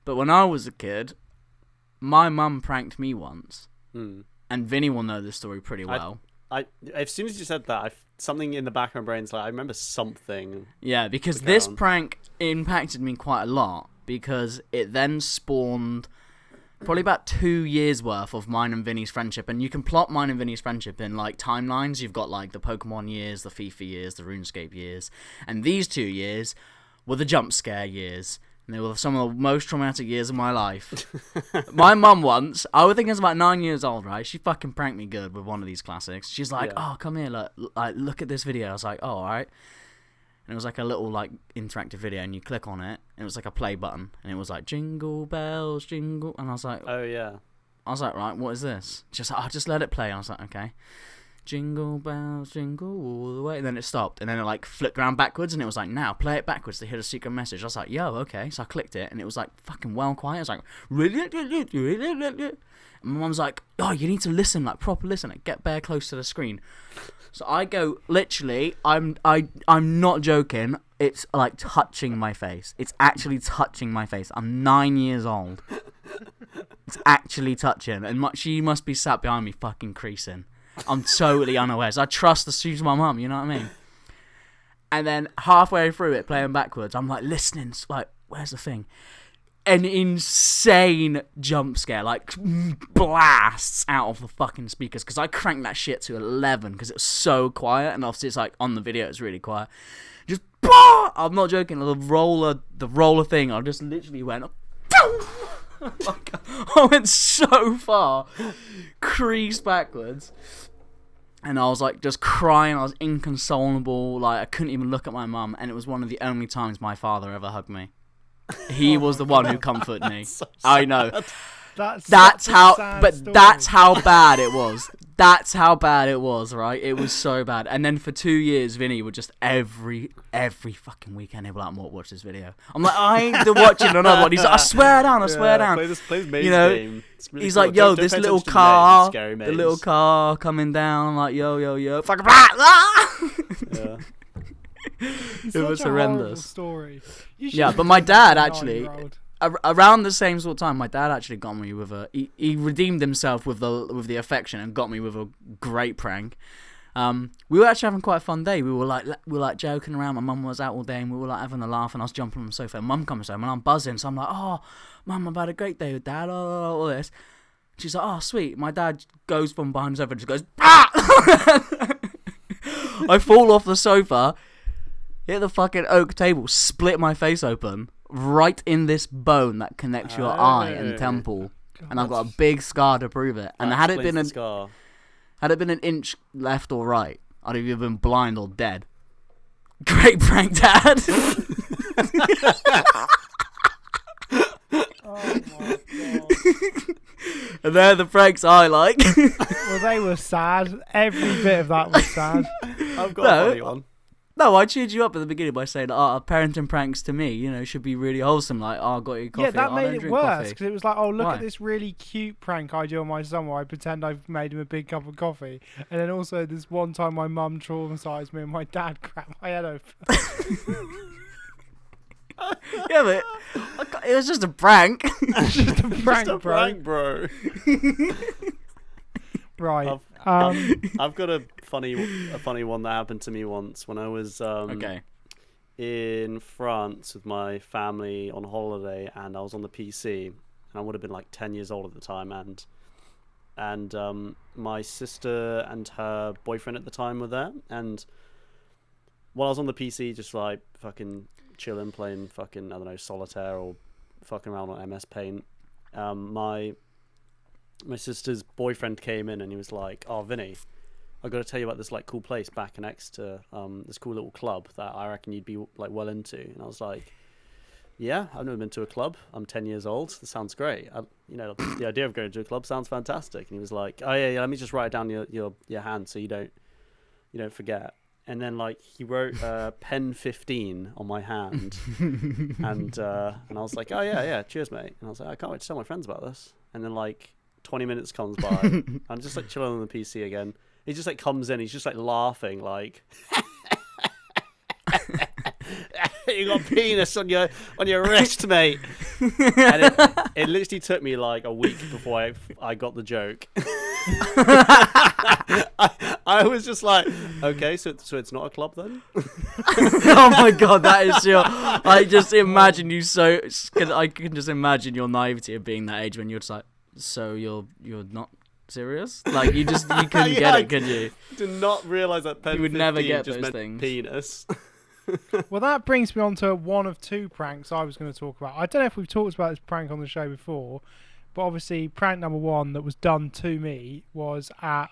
E: But when I was a kid, my mum pranked me once, and Vinny will know this story pretty well.
A: As soon as you said that, something in the back of my brain's like, I remember something.
E: Yeah, because this prank impacted me quite a lot, because it then spawned probably about 2 years worth of mine and Vinny's friendship. And you can plot mine and Vinny's friendship in like timelines. You've got like the Pokemon years, the FIFA years, the RuneScape years, and these 2 years were the jump scare years. And they were some of the most traumatic years of my life. My mum once, I would think I was about 9 years old, right? She fucking pranked me good with one of these classics. She's like, "Oh, come here, look at this video." I was like, "Oh, alright." And it was like a little like interactive video, and you click on it, and it was like a play button, and it was like jingle bells, jingle, and I was like,
A: Oh yeah.
E: I was like, right, what is this? Just like, just let it play. And I was like, okay. Jingle bells, jingle all the way. And then it stopped. And then it like flipped around backwards. And it was like, now play it backwards to hear a secret message. I was like, yo, okay. So I clicked it. And it was like fucking well quiet. I was like, and my mum's like, oh, you need to listen, like proper listen. Like, get bare close to the screen. So I go, literally, I'm not joking. It's like touching my face. It's actually touching my face. I'm 9 years old. It's actually touching. And she must be sat behind me fucking creasing. I'm totally unaware. So I trust the she's my mum, you know what I mean? And then halfway through it, playing backwards, I'm like listening, like, where's the thing? An insane jump scare, like blasts out of the fucking speakers, because I cranked that shit to 11 because it was so quiet, and obviously it's like on the video it's really quiet. Just, I'm not joking, the roller thing, I just literally went, I went so far, creased backwards, and I was like just crying. I was inconsolable. Like I couldn't even look at my mum, and it was one of the only times my father ever hugged me. He was the one who comforted me.
A: So
E: I know.
C: That's
E: how, but
C: story.
E: that's how bad it was. That's how bad it was, right? It was so bad. And then for 2 years, Vinny would just every fucking weekend he'd be like, watch this video. I'm like, I ain't watching another one. He's like, I swear down.
A: Play this maze
E: You know,
A: game. It's really
E: he's
A: cool.
E: like, yo,
A: Don't
E: this
A: pay
E: little
A: attention to
E: car,
A: scary
E: the
A: maze.
E: little car coming down. I'm like, yo, fucking ah!
A: Yeah.
C: It's
E: It was
C: such a horrible
E: horrendous.
C: story. You should
E: Yeah,
C: have
E: but my
C: done
E: dad
C: that to a
E: actually,
C: 9-year-old.
E: around the same sort of time, my dad actually got me with he redeemed himself with the affection and got me with a great prank. We were actually having quite a fun day. We were like joking around. My mum was out all day, and we were like having a laugh. And I was jumping on the sofa. And Mum comes home, and I'm buzzing. So I'm like, "Oh, Mum, I've had a great day with Dad." All this. She's like, "Oh, sweet." My dad goes from behind the sofa and just goes, "Ah!" I fall off the sofa, hit the fucking oak table, split my face open right in this bone that connects your eye and temple, and I've got a big scar to prove it. And had it been an inch left or right, I'd have either been blind or dead. Great prank, Dad.
C: Oh my god.
E: And they're the pranks I like.
C: Well, they were sad. Every bit of that was sad.
A: I've got a funny one.
E: No, I cheered you up at the beginning by saying, parenting pranks to me, should be really wholesome. Like, I got you coffee.
C: Yeah, that
E: I
C: made
E: don't
C: it
E: drink
C: worse
E: coffee.
C: because it was like, oh, look
E: Why?
C: at this really cute prank I do on my son where I pretend I've made him a big cup of coffee. And then also this one time my mum traumatised me and my dad cracked my head open.
E: Yeah, but it was just a prank.
C: Just a prank,
A: Just a prank, bro.
C: Right.
A: I've got a funny one that happened to me once when I was
E: Okay.
A: in France with my family on holiday, and I was on the PC, and I would have been like 10 years old at the time, and and my sister and her boyfriend at the time were there, and while I was on the PC just like fucking chilling, playing fucking, I don't know, solitaire or fucking around on MS Paint, my sister's boyfriend came in and he was like, "Oh, Vinny, I got to tell you about this like cool place back next to this cool little club that I reckon you'd be like well into." And I was like, "Yeah, I've never been to a club. I'm 10 years old. That sounds great. The idea of going to a club sounds fantastic." And he was like, "Oh yeah, let me just write it down your hand so you don't forget." And then like he wrote pen 15 on my hand, and I was like, "Oh yeah, cheers mate." And I was like, "I can't wait to tell my friends about this." And then like 20 minutes comes by, I'm just like chilling on the PC again. He just like comes in, he's just like laughing, like, "You got penis on your wrist, mate." And it literally took me like a week before I got the joke. I was just like, okay, so it's not a club then?
E: Oh my god, that is your. I just imagine you so. I can just imagine your naivety of being that age when you're just like, so you're not serious? Like you couldn't get it, could you?
A: Did not realize that pen
E: You would never get
A: just
E: those
A: meant
E: things.
A: penis.
C: Well, that brings me on to one of two pranks I was going to talk about. I don't know if we've talked about this prank on the show before, but obviously prank number one that was done to me was at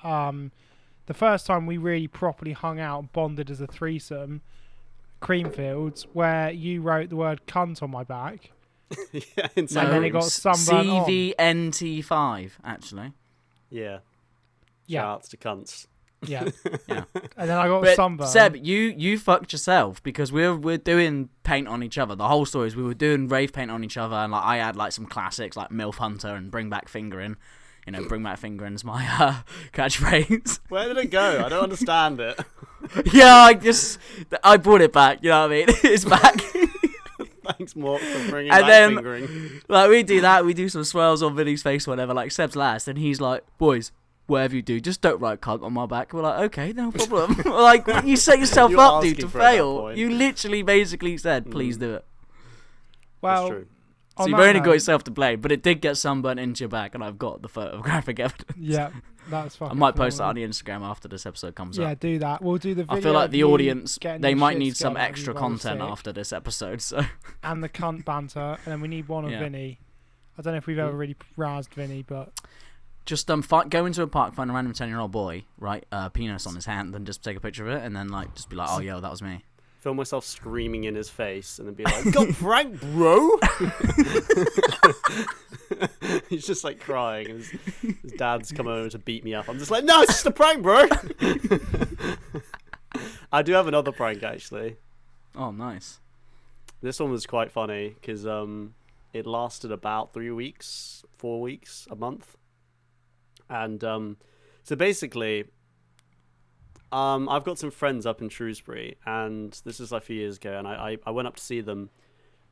C: the first time we really properly hung out and bonded as a threesome, Creamfields, where you wrote the word cunt on my back.
A: Yeah,
C: And then it got sunburnt on.
E: CVNT5, actually.
A: Yeah.
C: Yeah.
A: Shout-outs to cunts.
C: Yeah.
E: Yeah.
C: And then I got
E: But
C: sunburn.
E: Seb, you fucked yourself because we're doing paint on each other. The whole story is we were doing rave paint on each other, and like I had like some classics like MILF Hunter and Bring Back Fingering. Bring Back Fingering's my catchphase.
A: Where did it go? I don't understand it.
E: Yeah, I brought it back. You know what I mean? It's back.
A: Thanks, Mork, for bringing
E: And
A: back
E: then-
A: fingering.
E: Like we do that. We do some swirls on Vinny's face, or whatever. Like Seb's last, and he's like, "Boys, whatever you do, just don't write cunt on my back." We're like, "Okay, no problem." Like you set yourself
A: You're
E: up, dude,
A: asking
E: to
A: for it at that
E: fail.
A: point.
E: You literally basically said, "Please do it."
C: well,
A: That's true.
E: So
C: on
E: you've
C: that
E: only got
C: note-
E: yourself to blame, but it did get sunburnt into your back, and I've got the photographic evidence.
C: Yeah, that's
E: I
C: fucking
E: might post that on
C: phenomenal.
E: the Instagram after this episode comes
C: Yeah,
E: up.
C: do that. We'll do the video.
E: I feel like
C: of
E: the
C: you
E: audience,
C: getting
E: they
C: your
E: might
C: shit
E: need some
C: together
E: extra
C: while we're
E: content
C: sick,
E: after this episode. So
C: and the cunt banter, and then we need one of
E: Yeah.
C: Vinny. I don't know if we've ever really razzed Vinny, but
E: just go into a park, find a random 10-year-old boy, write a penis on his hand, and just take a picture of it, and then like just be like, "Oh, yo, that was me."
A: Film myself screaming in his face and then be like, "Got pranked, bro!" He's just like crying, and his dad's come over to beat me up. I'm just like, "No, it's just a prank, bro." I do have another prank actually.
E: Oh, nice.
A: This one was quite funny because it lasted about 3 weeks, 4 weeks, a month, and so basically. I've got some friends up in Shrewsbury, and this is like a few years ago, and I went up to see them,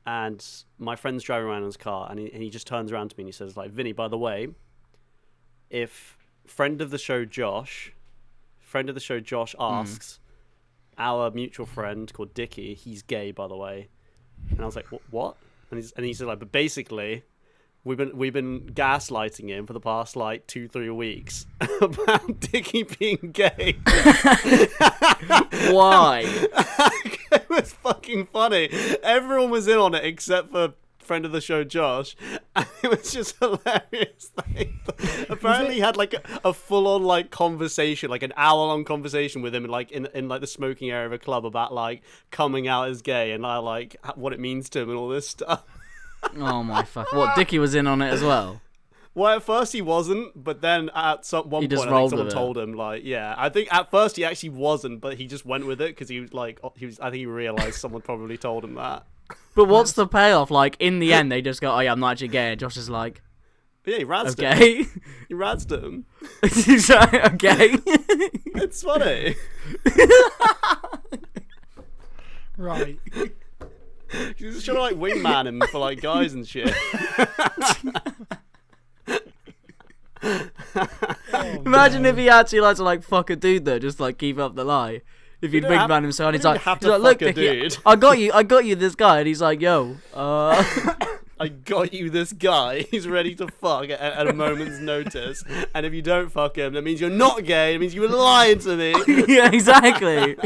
A: and my friend's driving around in his car, and he just turns around to me and he says, like, "Vinny, by the way, if friend of the show Josh asks our mutual friend called Dickie, he's gay, by the way." And I was like, "What?" And he said, like, "But basically, we've been gaslighting him for the past like 2-3 weeks about Dickie being gay."
E: Why?
A: It was fucking funny. Everyone was in on it except for friend of the show Josh, and it was just hilarious. Apparently he had like a full-on like conversation, like an hour-long conversation with him like in like the smoking area of a club about like coming out as gay and like what it means to him and all this stuff.
E: Oh my fuck! What, Dickie was in on it as well?
A: Well, at first he wasn't, but then at one
E: He
A: point
E: just
A: I think
E: rolled
A: someone
E: with it.
A: told him, like, yeah. I think at first he actually wasn't, but he just went with it because he was like, I think he realised someone probably told him that.
E: But what's the payoff? Like in the end, they just go, "Oh yeah, I'm not actually gay." And Josh is like,
A: But yeah, he razzed him.
E: "Okay."
A: He razzed him.
E: He's like, "Okay."
A: It's funny.
C: right.
A: He's just trying to like wingman him for like guys and shit.
E: Imagine if he actually liked to like fuck a dude though, just like keep up the lie. If you'd
A: don't have-
E: wingman him so, and
A: you
E: he's
A: don't
E: like,
A: have
E: he's
A: to
E: like, "Look,
A: fuck a
E: Dickie,
A: dude."
E: I got you this guy," and he's like, "Yo,
A: I got you this guy. He's ready to fuck at a moment's notice. And if you don't fuck him, that means you're not gay. It means you were lying to me.
E: Yeah, exactly.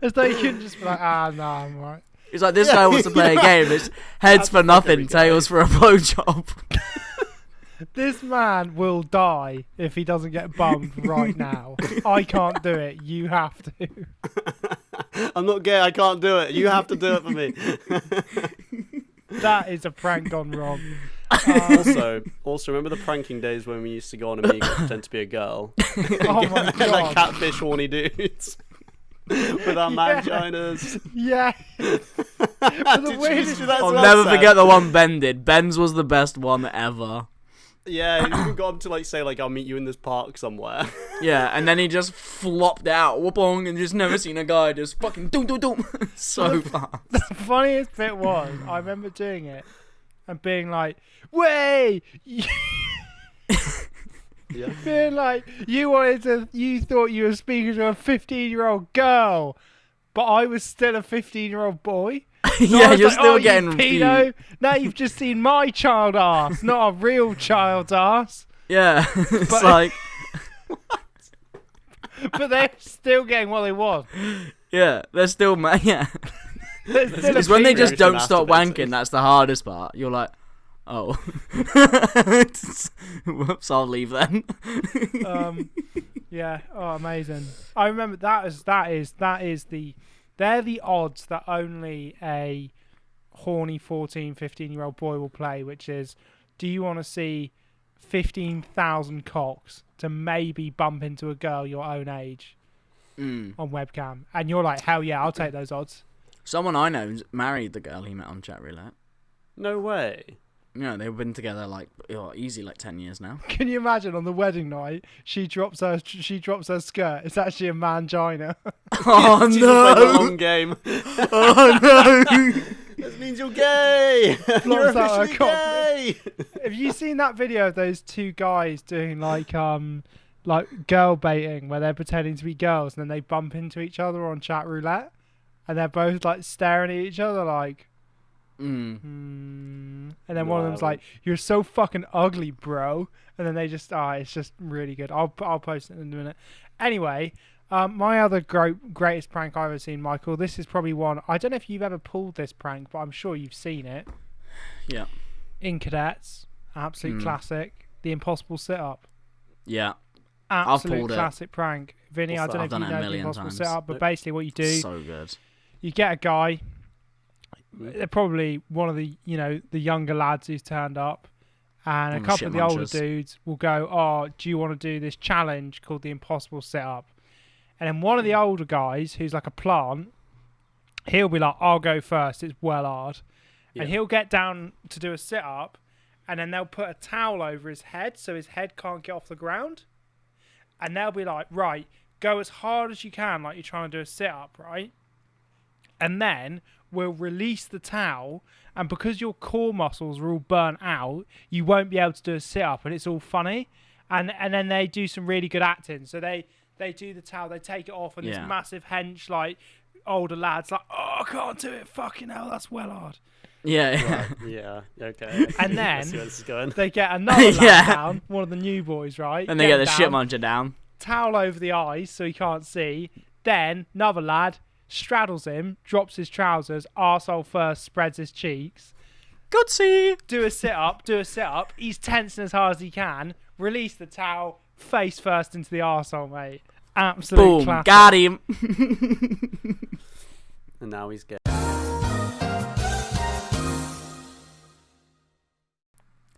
C: As though you couldn't just be like, nah, I'm alright.
E: It's like, this guy wants to play a game. It's heads for nothing, tails for a blowjob.
C: This man will die if he doesn't get bummed right now. I can't do it. You have to.
A: I'm not gay. I can't do it. You have to do it for me.
C: That is a prank gone wrong.
A: Also, remember the pranking days when we used to go on Amiga and pretend to be a girl?
C: Oh my
A: Like
C: god.
A: catfish horny dudes. With our manginas.
C: Yeah.
A: Did you
C: weirdest-
A: used to do that as
E: I'll
A: well,
E: never
A: Sam?
E: forget the one Ben did. Ben's was the best one ever.
A: Yeah, he even got him to like say like I'll meet you in this park somewhere.
E: Yeah, and then he just flopped out, whoopong, and just never seen a guy just fucking doom doom doom. So fast.
C: The funniest bit was, I remember doing it and being like, "Way!"
A: Yeah.
C: Being like, you thought you were speaking to a 15-year-old girl, but I was still a 15-year-old boy. So
E: Yeah,
C: I was
E: you're
C: like,
E: still
C: "Oh,
E: getting
C: you
E: viewed.
C: pedo. Now you've just seen my child ass, not a real child's ass."
E: Yeah, it's
C: But-
E: like,
C: But they're still getting what they want.
E: yeah, they're still yeah.
C: They're still
E: It's
C: a
E: when they
C: pedo.
E: just don't stop
A: masturbating.
E: wanking. That's the hardest part. You're like, oh, whoops, I'll leave then.
C: Yeah. Oh, amazing. I remember they're the odds that only a horny 14, 15-year-old boy will play, which is, do you want to see 15,000 cocks to maybe bump into a girl your own age on webcam? And you're like, hell yeah, I'll take those odds.
E: Someone I know married the girl he met on chat roulette.
A: No way.
E: Yeah, they've been together like easy 10 years now.
C: Can you imagine on the wedding night, she drops her skirt. It's actually a mangina.
E: Oh
A: She's just playing the
E: no!
A: long game.
E: Oh no!
A: This means you're gay. You're
C: Flops out her
A: officially
C: cock.
A: gay.
C: Have you seen that video of those two guys doing like girl baiting, where they're pretending to be girls and then they bump into each other on chat roulette, and they're both like staring at each other like, and then one of them's like, "You're so fucking ugly, bro," and then they just it's just really good. I'll post it in a minute. Anyway, my other greatest prank I've ever seen, Michael. This is probably one. I don't know if you've ever pulled this prank, but I'm sure you've seen it.
E: Yeah.
C: In Cadets, absolute classic. The impossible sit-up.
E: Yeah.
C: Absolute
E: pulled it.
C: classic prank. Vinny, I
A: What's
C: don't
A: that?
C: know
E: I've
C: if
E: done
C: you
E: it a
C: know the
E: million
C: impossible
E: times.
C: sit-up, but
A: Nope.
C: basically what you do,
E: So good.
C: you get a guy. They're probably one of the the younger lads who's turned up, and a
E: One of the
C: couple
E: shit
C: of the older
E: munchers.
C: dudes will go, "Oh, do you want to do this challenge called the impossible sit-up?" And then one of the older guys, who's like a plant, he'll be like, "I'll go first. It's well hard," and he'll get down to do a sit-up, and then they'll put a towel over his head so his head can't get off the ground, and they'll be like, "Right, go as hard as you can, like you're trying to do a sit-up, right?" And then we'll release the towel, and because your core muscles are all burnt out, you won't be able to do a sit-up, and it's all funny. And then they do some really good acting. So they do the towel, they take it off, and this massive hench, like, older lads, like, "Oh, I can't do it, fucking hell, that's well hard."
E: Yeah.
A: Right, yeah. Okay.
C: And
A: I
C: then
A: see where this is going.
C: they get another lad down, one of the new boys, right?
E: And they get the
C: him
E: shit
C: down,
E: muncher down.
C: towel over the eyes so he can't see. Then another lad straddles him, drops his trousers, arsehole first, spreads his cheeks.
E: Gutsy!
C: Do a sit-up. He's tensing as hard as he can. Release the towel, face first into the arsehole, mate. Absolute
E: Boom!
C: classic.
E: Got him!
A: And now he's gay.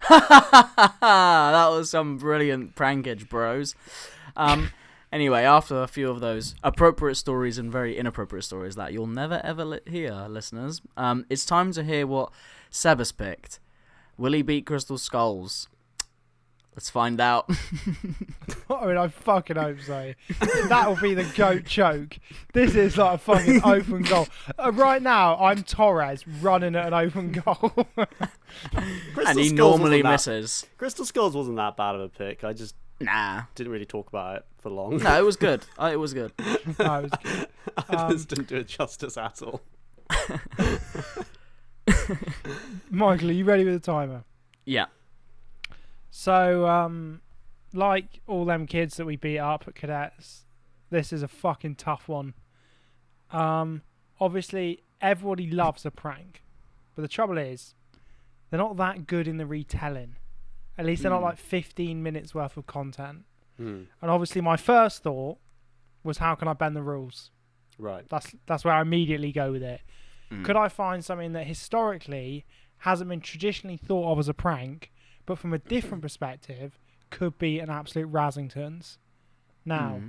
E: That was some brilliant prankage, bros. Anyway, after a few of those appropriate stories and very inappropriate stories that you'll never ever hear, listeners, it's time to hear what Seb has picked. Will he beat Crystal Skulls? Let's find out.
C: I mean, I fucking hope so. That will be the GOAT choke. This is like a fucking open goal. Right now, I'm Torres running at an open goal.
E: And he
A: Skulls
E: normally
A: wasn't that-
E: misses.
A: Crystal Skulls wasn't that bad of a pick. I just
E: Nah.
A: didn't really talk about it for long.
E: No, it was good. It was good.
C: No, it was good.
A: I just didn't do it justice at all.
C: Michael, are you ready with the timer?
E: Yeah.
C: So, like all them kids that we beat up at cadets, this is a fucking tough one. Obviously, everybody loves a prank, but the trouble is, they're not that good in the retelling. At least they're not like 15 minutes worth of content. And obviously, my first thought was, how can I bend the rules?
A: Right.
C: That's where I immediately go with it. Could I find something that historically hasn't been traditionally thought of as a prank, but from a different perspective could be an absolute Razzingtons? Now,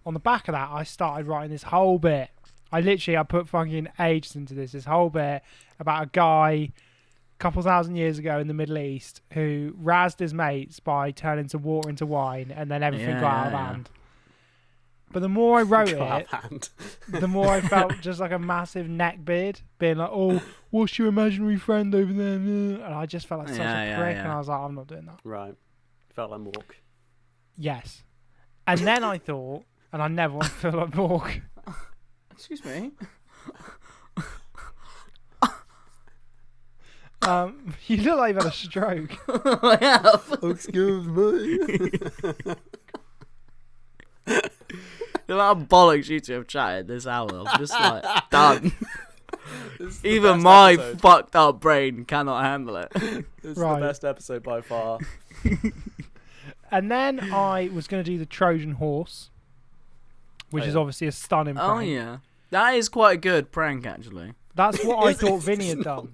C: on the back of that, I started writing this whole bit. I put fucking ages into this whole bit about a guy a couple thousand years ago in the Middle East who razzed his mates by turning some water into wine, and then everything got out of hand. But the more I wrote it, the more I felt just like a massive neckbeard, being like, "Oh, what's your imaginary friend over there?" And I just felt like such a prick, and I was like, "I'm not doing that."
A: Right. Felt like Mork.
C: Yes. And then I thought, and I never want to feel like Mork.
E: Excuse me.
C: You look like you've had a stroke.
E: I have.
A: Excuse me.
E: The amount of bollocks you two have chatted this hour, I'm just like, done. Even my fucked up brain cannot handle it.
A: This is the best episode by far.
C: And then I was going to do the Trojan horse, which is obviously a stunning prank.
E: Oh, yeah. That is quite a good prank, actually.
C: That's what I thought Vinny had done.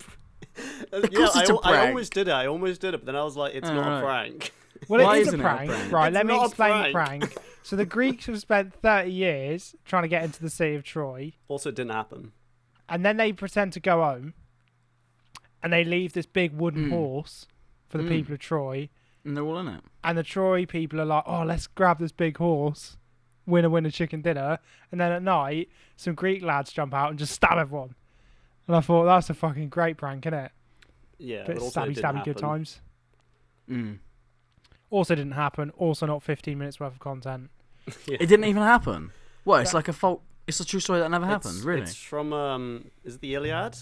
A: Yeah, I almost did it, but then I was like, it's not a prank.
C: Well,
E: Why
C: it is
E: isn't
C: a
E: it a
C: prank.
E: prank?
C: Right,
A: It's
C: let me
A: not a
C: explain the
A: prank.
C: prank. So the Greeks have spent 30 years trying to get into the city of Troy,
A: Also, it didn't happen.
C: and then they pretend to go home, and they leave this big wooden horse for the people of Troy,
E: And they're all in it.
C: and the Troy people are like, "Oh, let's grab this big horse, winner chicken dinner," and then at night, some Greek lads jump out and just stab everyone. And I thought, that's a fucking great prank, isn't it?
A: Yeah,
C: Bit
A: but also it
C: stabby,
A: didn't
C: stabby,
A: happen.
C: good times.
E: Mm.
C: Also didn't happen. Also not 15 minutes worth of content.
A: Yeah.
E: It didn't even happen. What? It's like a fault. It's a true story that never happened. Really?
A: It's from is it the Iliad?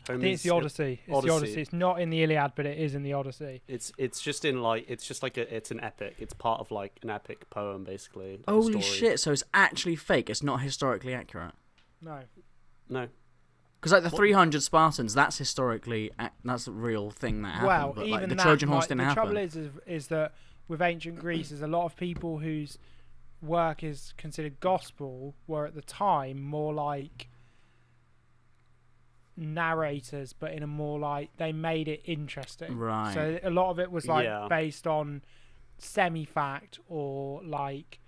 C: I think it's the Odyssey. It's the Odyssey. It's not in the Iliad, but it is in the Odyssey.
A: It's just in like it's an epic. It's part of like an epic poem basically. Like a
E: Holy
A: story.
E: shit! So it's actually fake. It's not historically accurate.
C: No.
A: No.
E: Because like the 300 Spartans, that's historically that's a real thing that happened.
C: Well,
E: but
C: even
E: like the
C: that,
E: Trojan horse
C: like,
E: didn't
C: the
E: happen.
C: trouble is that with ancient Greece, there's a lot of people whose work is considered gospel were at the time more like narrators, but in a more like they made it interesting.
E: Right.
C: So a lot of it was like
A: Yeah.
C: based on semi-fact or like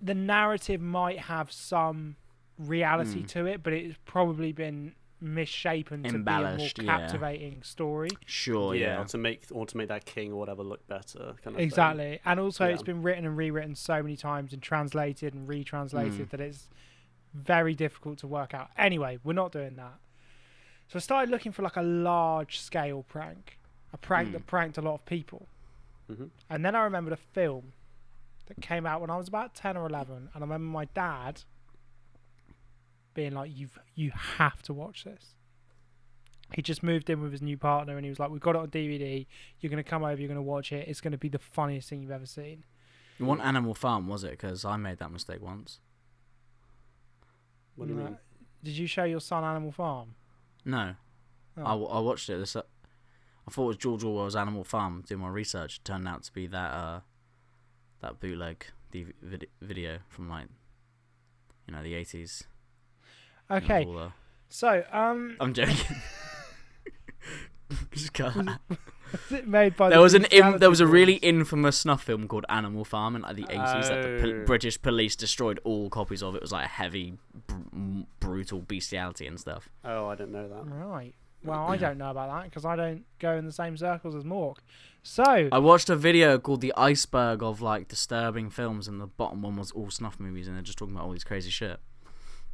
C: the narrative might have some reality to it, but it's probably been misshapen to be a more
E: Embellished, yeah.
C: captivating story.
E: Sure. Yeah.
A: Or to make that king or whatever look better. Kind of
C: Exactly.
A: Thing.
C: And also
A: Yeah.
C: it's been written and rewritten so many times and translated and retranslated that it's very difficult to work out. Anyway, we're not doing that. So I started looking for like a large scale prank. A prank that pranked a lot of people. And then I remembered a film that came out when I was about 10 or 11, and I remember my dad being like, you have to watch this. He just moved in with his new partner and he was like, we've got it on DVD, you're going to come over, you're going to watch it, it's going to be the funniest thing you've ever seen.
E: You want Animal Farm, was it? Because I made that mistake once.
A: What do you mean?
C: Did you show your son Animal Farm?
E: No.
C: Oh.
E: I watched it. I thought it was George Orwell's Animal Farm. Doing my research, it turned out to be that bootleg video from like, the 80s.
C: Okay, so
E: I'm joking. Just cut that.
C: was it made by
E: There was
C: Bestiality
E: a really
C: Boys?
E: infamous snuff film called Animal Farm in like the 80s that the British police destroyed all copies of. It was like heavy, brutal bestiality and stuff.
A: Oh, I didn't know that.
C: Right. Well, I don't know about that because I don't go in the same circles as Mork. So
E: I watched a video called The Iceberg of like disturbing films, and the bottom one was all snuff movies, and they're just talking about all these crazy shit.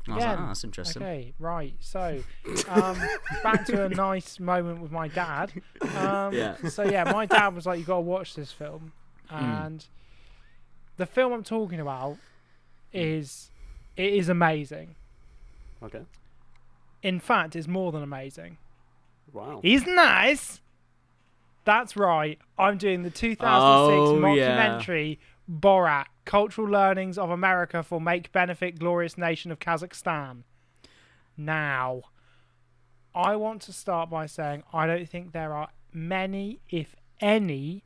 E: And I was like, that's interesting.
C: Okay, right. So, back to a nice moment with my dad. So yeah, my dad was like, "You got to watch this film," and the film I'm talking about is amazing.
A: Okay.
C: In fact, it's more than amazing.
A: Wow.
C: He's nice. That's right. I'm doing the 2006 mockumentary Borat: Cultural Learnings of America for Make Benefit Glorious Nation of Kazakhstan. Now, I want to start by saying I don't think there are many, if any,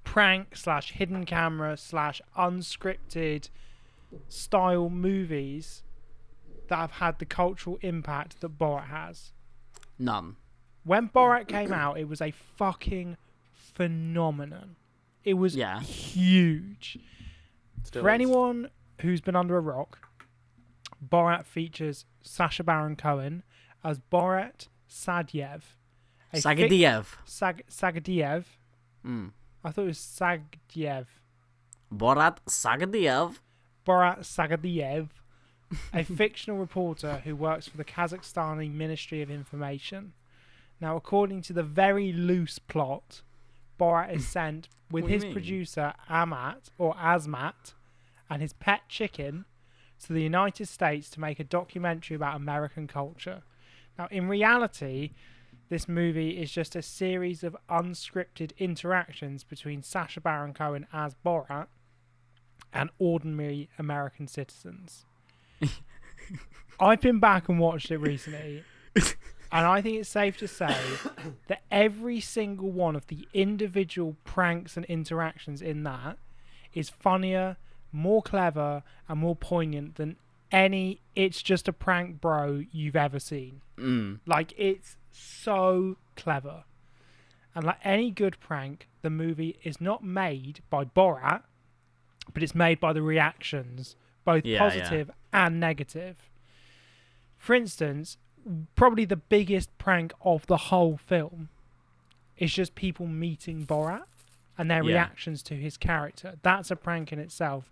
C: prank / hidden camera / unscripted style movies that have had the cultural impact that Borat has.
E: None.
C: When Borat came out, it was a fucking phenomenon. It was huge. For anyone who's been under a rock, Borat features Sacha Baron Cohen as Borat Sagdiyev.
E: Sagdiyev.
C: Sagdiyev. I thought it was Sagdiyev.
E: Borat Sagdiyev.
C: Borat Sagdiyev. A fictional reporter who works for the Kazakhstani Ministry of Information. Now, according to the very loose plot, Borat is sent with his producer Azmat and his pet chicken to the United States to make a documentary about American culture. Now, in reality, this movie is just a series of unscripted interactions between Sacha Baron Cohen as Borat and ordinary American citizens. I've been back and watched it recently, and I think it's safe to say that every single one of the individual pranks and interactions in that is funnier, more clever, and more poignant than any "it's just a prank, bro" you've ever seen. Like, it's so clever. And like any good prank, the movie is not made by Borat, but it's made by the reactions, both positive and negative. For instance, probably the biggest prank of the whole film is just people meeting Borat and their reactions to his character. That's a prank in itself.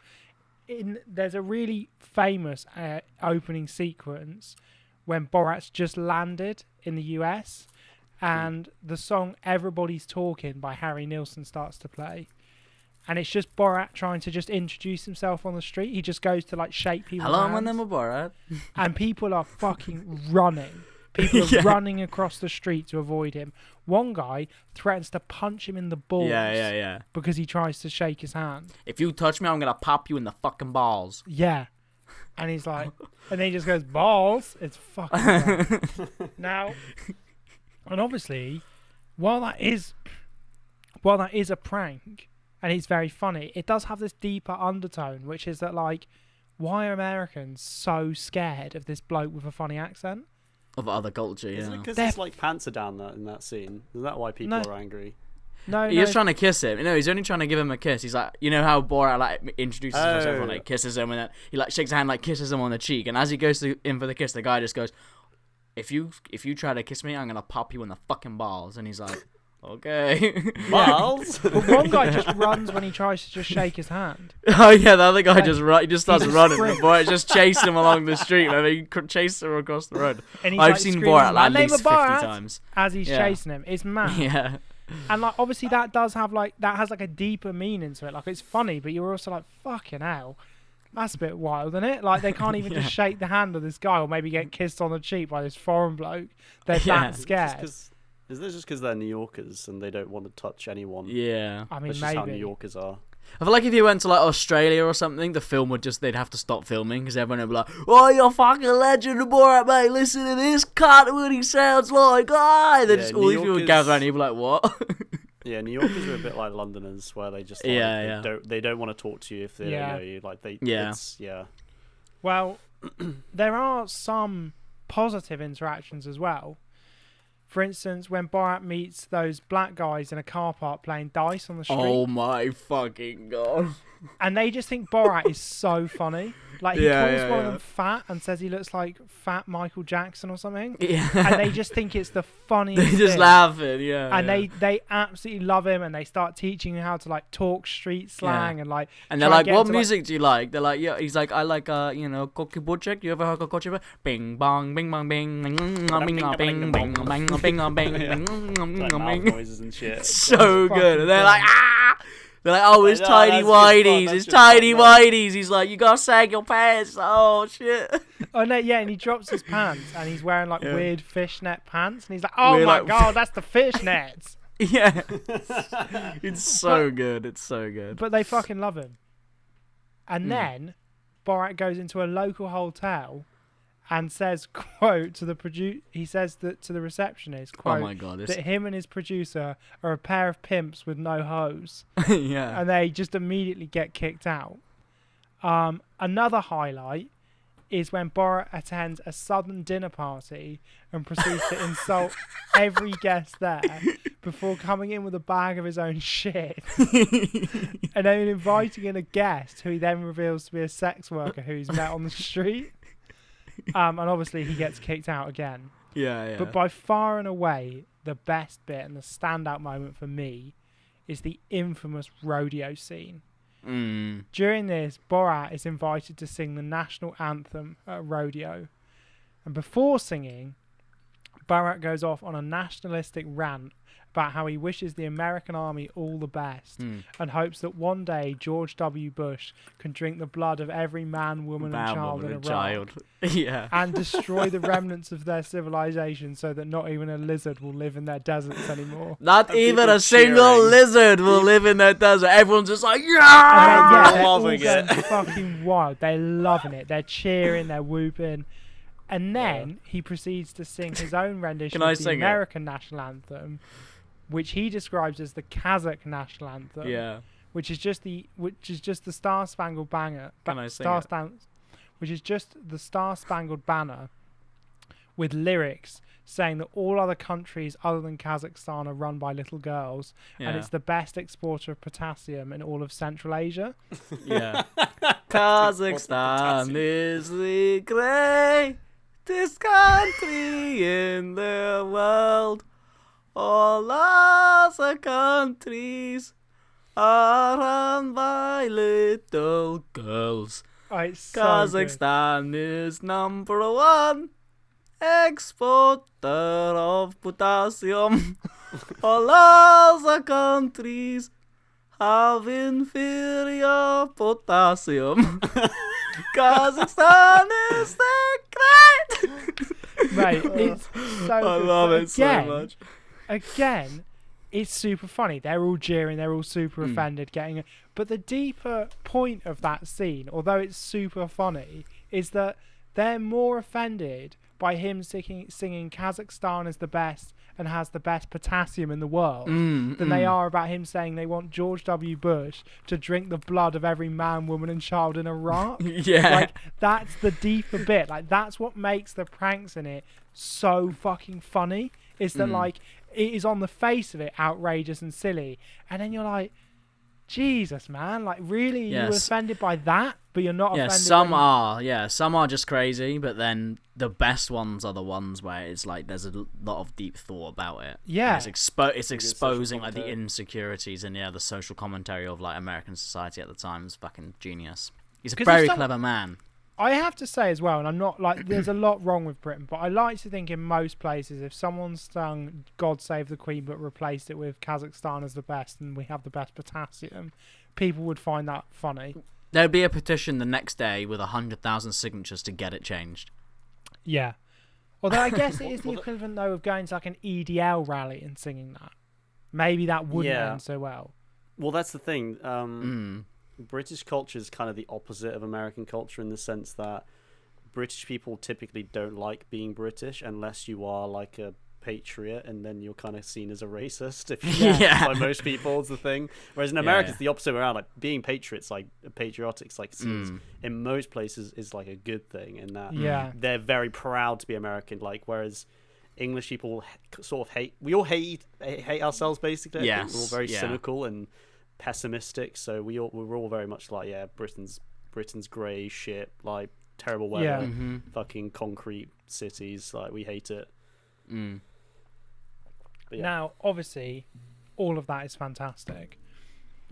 C: There's a really famous opening sequence when Borat's just landed in the US and the song Everybody's Talking by Harry Nilsson starts to play. And it's just Borat trying to just introduce himself on the street. He just goes to like shake people's hands.
E: Hello, my name is Borat.
C: And people are fucking running. People are running across the street to avoid him. One guy threatens to punch him in the balls because he tries to shake his hand.
E: If you touch me, I'm going to pop you in the fucking balls.
C: Yeah. And he's like, and then he just goes, balls? It's fucking right. Now, and obviously, while that is a prank, and it's very funny, it does have this deeper undertone, which is that, like, why are Americans so scared of this bloke with a funny accent?
E: Of other culture,
A: Isn't it because his like pants are down in that scene? Is that why people are angry?
C: No,
E: he's trying to kiss him. No, he's only trying to give him a kiss. He's like, you know how Borat like introduces himself and like kisses him, and then he like shakes a hand, like kisses him on the cheek, and as he goes in for the kiss, the guy just goes, if you try to kiss me, I'm gonna pop you in the fucking balls. And he's like, okay.
A: Balls?
C: But one guy just runs when he tries to just shake his hand.
E: Oh yeah, the other guy he just starts running.
C: sprint.
E: The boy just chased him along the street. And he chased him across the road.
C: And he's
E: I've
C: like
E: seen
C: screaming,
E: Borat
C: "My
E: like, at
C: name
E: least
C: is
E: 50
C: Borat,"
E: times.
C: as he's chasing him. It's mad.
E: Yeah.
C: And like obviously that does have like that has like a deeper meaning to it. Like it's funny, but you're also like, fucking hell. That's a bit wild, isn't it? Like they can't even just shake the hand of this guy or maybe get kissed on the cheek by this foreign bloke. They're that scared.
A: Is this just because they're New Yorkers and they don't want to touch anyone?
E: Yeah.
C: I mean,
A: That's just how New Yorkers are.
E: I feel like if you went to like Australia or something, the film they'd have to stop filming because everyone would be like, "Oh, you're a fucking legend of Borat, mate. Listen to this cunt, what he sounds like." All these people would gather around and you'd be like, "What?"
A: Yeah, New Yorkers are a bit like Londoners, where they just like, they don't want to talk to you if they don't know you. Like
C: Well, there are some positive interactions as well. For instance, when Borat meets those black guys in a car park playing dice on the street.
E: Oh my fucking god.
C: And they just think Borat is so funny. Like, he calls one of them fat and says he looks like fat Michael Jackson or something.
E: Yeah.
C: And they just think it's the funniest
E: They're just
C: thing.
E: laughing, yeah.
C: And they absolutely love him, and they start teaching him how to, like, talk street slang and, like...
E: And they're like, what music do you like? They're like, yeah, he's like, I like, Koki Butchek. You ever heard of Koki Butchek? Bing, bong, bing, bong, bing, bing, bing, bing, bing, bing, bing, bing,
A: noises and shit.
E: So good. And they're like, ah! They're like, oh, it's
A: No,
E: tiny
A: that's good fun,
E: whiteys,
A: that's
E: it's
A: good
E: tiny
A: fun, no.
E: whiteys. He's like, you gotta sag your pants. Oh shit.
C: Oh no, yeah, and he drops his pants and he's wearing like
E: Yeah.
C: weird fishnet pants, and he's like, "Oh
E: We're
C: my
E: like-
C: god, that's the fishnets!"
E: Yeah. It's so good. It's so good.
C: But they fucking love him. And
E: Mm.
C: then Borat goes into a local hotel and says, "quote to the He says that to the receptionist,
E: Oh
C: "quote
E: my god.
C: that him and his producer are a pair of pimps with no hose,"
E: Yeah.
C: and they just immediately get kicked out. Another highlight is when Borat attends a southern dinner party and proceeds to insult every guest there before coming in with a bag of his own shit and then inviting in a guest who he then reveals to be a sex worker who he's met on the street. And obviously he gets kicked out again.
E: Yeah.
C: But by far and away, the best bit and the standout moment for me is the infamous rodeo scene.
E: Mm.
C: During this, Borat is invited to sing the national anthem at a rodeo. And before singing, Borat goes off on a nationalistic rant about how he wishes the American army all the best and hopes that one day George W. Bush can drink the blood of every man, woman, and child in Iraq
E: Yeah.
C: and destroy the remnants of their civilization so that not even a lizard will live in their deserts anymore.
E: Not
A: And
E: even
A: people
E: a single
A: cheering.
E: lizard will live in that desert. Everyone's just like,
C: And
E: yeah.
C: they're all
A: loving
C: going
A: it.
C: fucking wild. They're loving it. They're cheering. They're whooping. And then he proceeds to sing his own rendition
E: Can I
C: of the
E: sing it?
C: American national anthem, which he describes as the Kazakh national anthem.
E: Yeah.
C: Which is just the Star Spangled Banner.
E: Can I sing
C: Star
E: it?
C: Stan- which is just the Star Spangled Banner with lyrics saying that all other countries other than Kazakhstan are run by little girls, and it's the best exporter of potassium in all of Central Asia.
E: Yeah. Kazakhstan is the greatest country in the world. All other countries are run by little girls.
C: Oh, it's so good.
E: Kazakhstan is number one exporter of potassium. All other countries have inferior potassium. Kazakhstan is the great.
C: Mate, it's so
E: I
C: good.
E: love
C: But
E: it so much.
C: Again, it's super funny. They're all jeering. They're all super
E: Hmm.
C: offended. But the deeper point of that scene, although it's super funny, is that they're more offended by him singing Kazakhstan is the best and has the best potassium in the world than they are about him saying they want George W. Bush to drink the blood of every man, woman, and child in Iraq.
E: Yeah.
C: Like, that's the deeper bit. Like, that's what makes the pranks in it so fucking funny, is that, like, it is on the face of it outrageous and silly. And then you're like, Jesus, man. Like, really?
E: Yes.
C: You're offended by that, but you're not
E: Yeah,
C: offended
E: some
C: by...
E: are. Yeah, some are just crazy, but then the best ones are the ones where it's like there's a lot of deep thought about it.
C: Yeah.
E: And it's exposing
A: social
E: like the
A: commentary.
E: insecurities and the social commentary of like American society at the time is fucking genius. He's a
C: 'Cause
E: very
C: if some-
E: clever man.
C: I have to say as well, and I'm not like, there's a lot wrong with Britain, but I like to think in most places, if someone sung God Save the Queen but replaced it with Kazakhstan as the best and we have the best potassium, people would find that funny.
E: There'd be a petition the next day with 100,000 signatures to get it changed.
C: Yeah. Although I guess it is the equivalent, though, of going to like an EDL rally and singing that. Maybe that wouldn't
A: Yeah.
C: end so well.
A: Well, that's the thing. British culture is kind of the opposite of American culture in the sense that British people typically don't like being British unless you are like a patriot, and then you're kind of seen as a racist. If you
E: Yeah.
A: by most people is the thing. Whereas in America, it's the opposite way around. Like being patriots, like patriotic, like seen as, in most places is like a good thing, and that
C: Yeah.
A: they're very proud to be American. Like whereas English people sort of hate. We all hate ourselves basically. I think.
E: Yes,
A: We're all very
E: yeah.
A: cynical and pessimistic, so we're all very much like, yeah, Britain's grey shit, like terrible weather,
C: Yeah.
A: fucking concrete cities, like we hate it. But yeah.
C: Now, obviously, all of that is fantastic.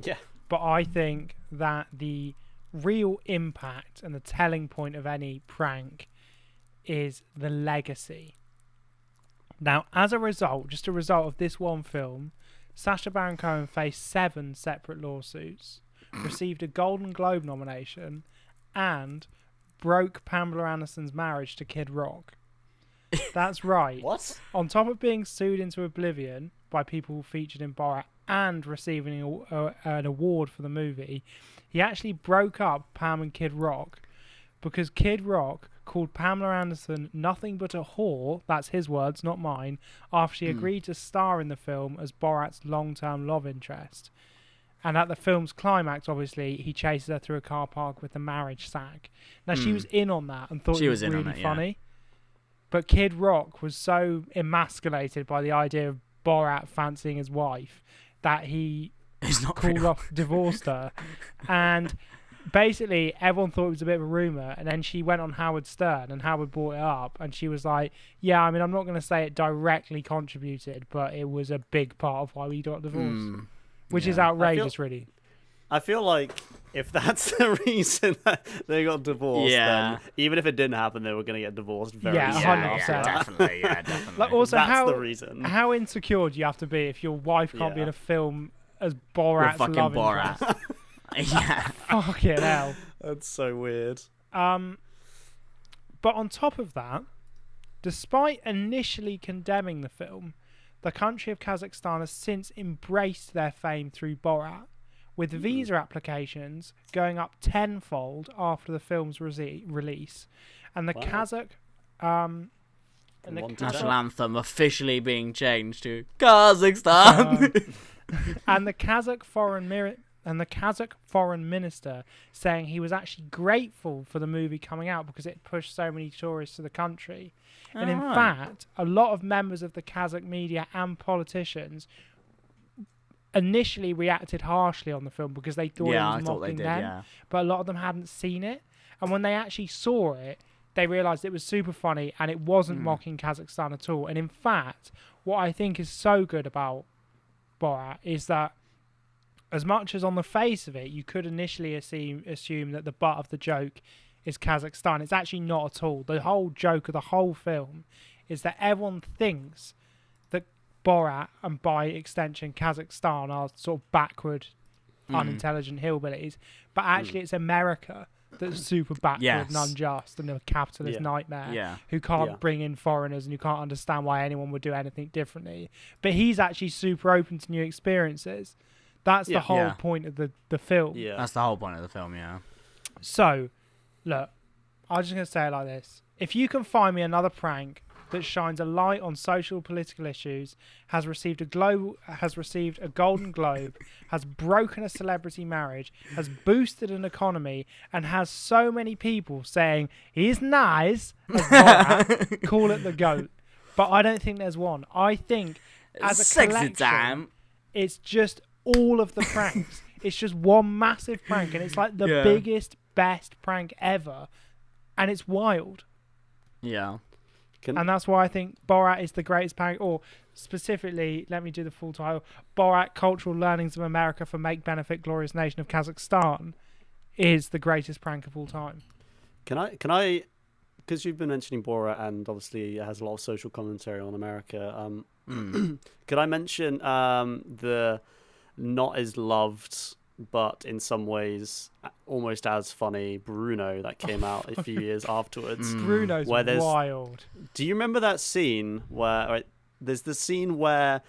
A: Yeah.
C: But I think that the real impact and the telling point of any prank is the legacy. Now, as a result, just a result of this one film, Sacha Baron Cohen faced 7 separate lawsuits, received a Golden Globe nomination, and broke Pamela Anderson's marriage to Kid Rock. That's right.
A: What?
C: On top of being sued into oblivion by people featured in Borat and receiving an award for the movie, he actually broke up Pam and Kid Rock because Kid Rock called Pamela Anderson nothing but a whore, that's his words, not mine, after she agreed to star in the film as Borat's long-term love interest. And at the film's climax, obviously, he chases her through a car park with a marriage sack. Now, she was in on that and thought it was really funny. But Kid Rock was so emasculated by the idea of Borat fancying his wife that he divorced her. And basically, everyone thought it was a bit of a rumour. And then she went on Howard Stern, and Howard brought it up. And she was like, yeah, I mean, I'm not going to say it directly contributed, but it was a big part of why we got divorced. Which is outrageous, really.
A: I feel like if that's the reason that they got divorced, then even if it didn't happen, they were going to get divorced very soon.
C: 100%.
E: Definitely.
C: Like, also,
A: that's the reason.
C: How insecure do you have to be if your wife can't be in a film as Borat's love interest?
E: Yeah.
C: Fucking hell.
A: That's so weird.
C: But on top of that, despite initially condemning the film, the country of Kazakhstan has since embraced their fame through Borat, with visa applications going up tenfold after the film's release. And the Kazakh...
E: national anthem officially being changed to Kazakhstan.
C: And the Kazakh foreign minister saying he was actually grateful for the movie coming out because it pushed so many tourists to the country. And in fact, a lot of members of the Kazakh media and politicians initially reacted harshly on the film because they thought it was mocking them. But a lot of them hadn't seen it. And when they actually saw it, they realised it was super funny and it wasn't mocking Kazakhstan at all. And in fact, what I think is so good about Borat is that as much as on the face of it, you could initially assume that the butt of the joke is Kazakhstan, it's actually not at all. The whole joke of the whole film is that everyone thinks that Borat, and by extension Kazakhstan, are sort of backward, unintelligent hillbillies, but actually it's America that's super backward and unjust and a capitalist nightmare who can't bring in foreigners and who can't understand why anyone would do anything differently. But he's actually super open to new experiences. That's the whole point of the film.
E: Yeah. That's the whole point of the film, yeah.
C: So, look, I'm just going to say it like this. If you can find me another prank that shines a light on social political issues, has received a Golden Globe, has broken a celebrity marriage, has boosted an economy, and has so many people saying, he's nice, as Borat, call it the GOAT. But I don't think there's one. I think, as a collection, it's just all of the pranks. It's just one massive prank, and it's like the biggest, best prank ever, and it's wild.
E: Yeah.
C: And that's why I think Borat is the greatest prank, or specifically, let me do the full title, Borat, Cultural Learnings of America for Make Benefit Glorious Nation of Kazakhstan is the greatest prank of all time.
A: Can I, because you've been mentioning Borat and obviously it has a lot of social commentary on America, could I mention the not as loved but in some ways almost as funny Bruno that came out a few years afterwards?
C: Bruno's wild.
A: Do you remember that scene where there's the scene where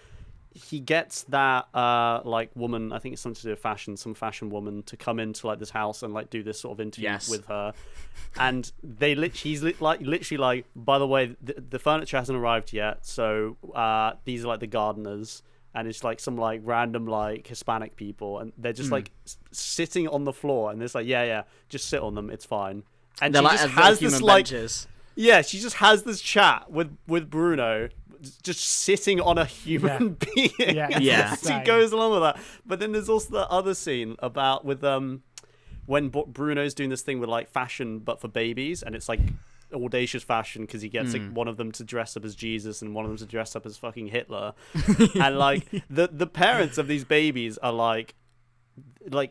A: he gets that like woman, I think it's something to do with fashion, some fashion woman, to come into like this house and like do this sort of interview with her, and he's literally like, by the way, the furniture hasn't arrived yet, so these are like the gardeners. And it's like some like random like Hispanic people, and they're just like sitting on the floor, and it's like just sit on them, it's fine. And
E: they're
A: she
E: like
A: just has this like
E: benches.
A: she just has this chat with Bruno, just sitting on a human being. She goes along with that. But then there's also the other scene about with when Bruno's doing this thing with like fashion but for babies, and it's like audacious fashion because he gets like one of them to dress up as Jesus and one of them to dress up as fucking Hitler. And like the parents of these babies are like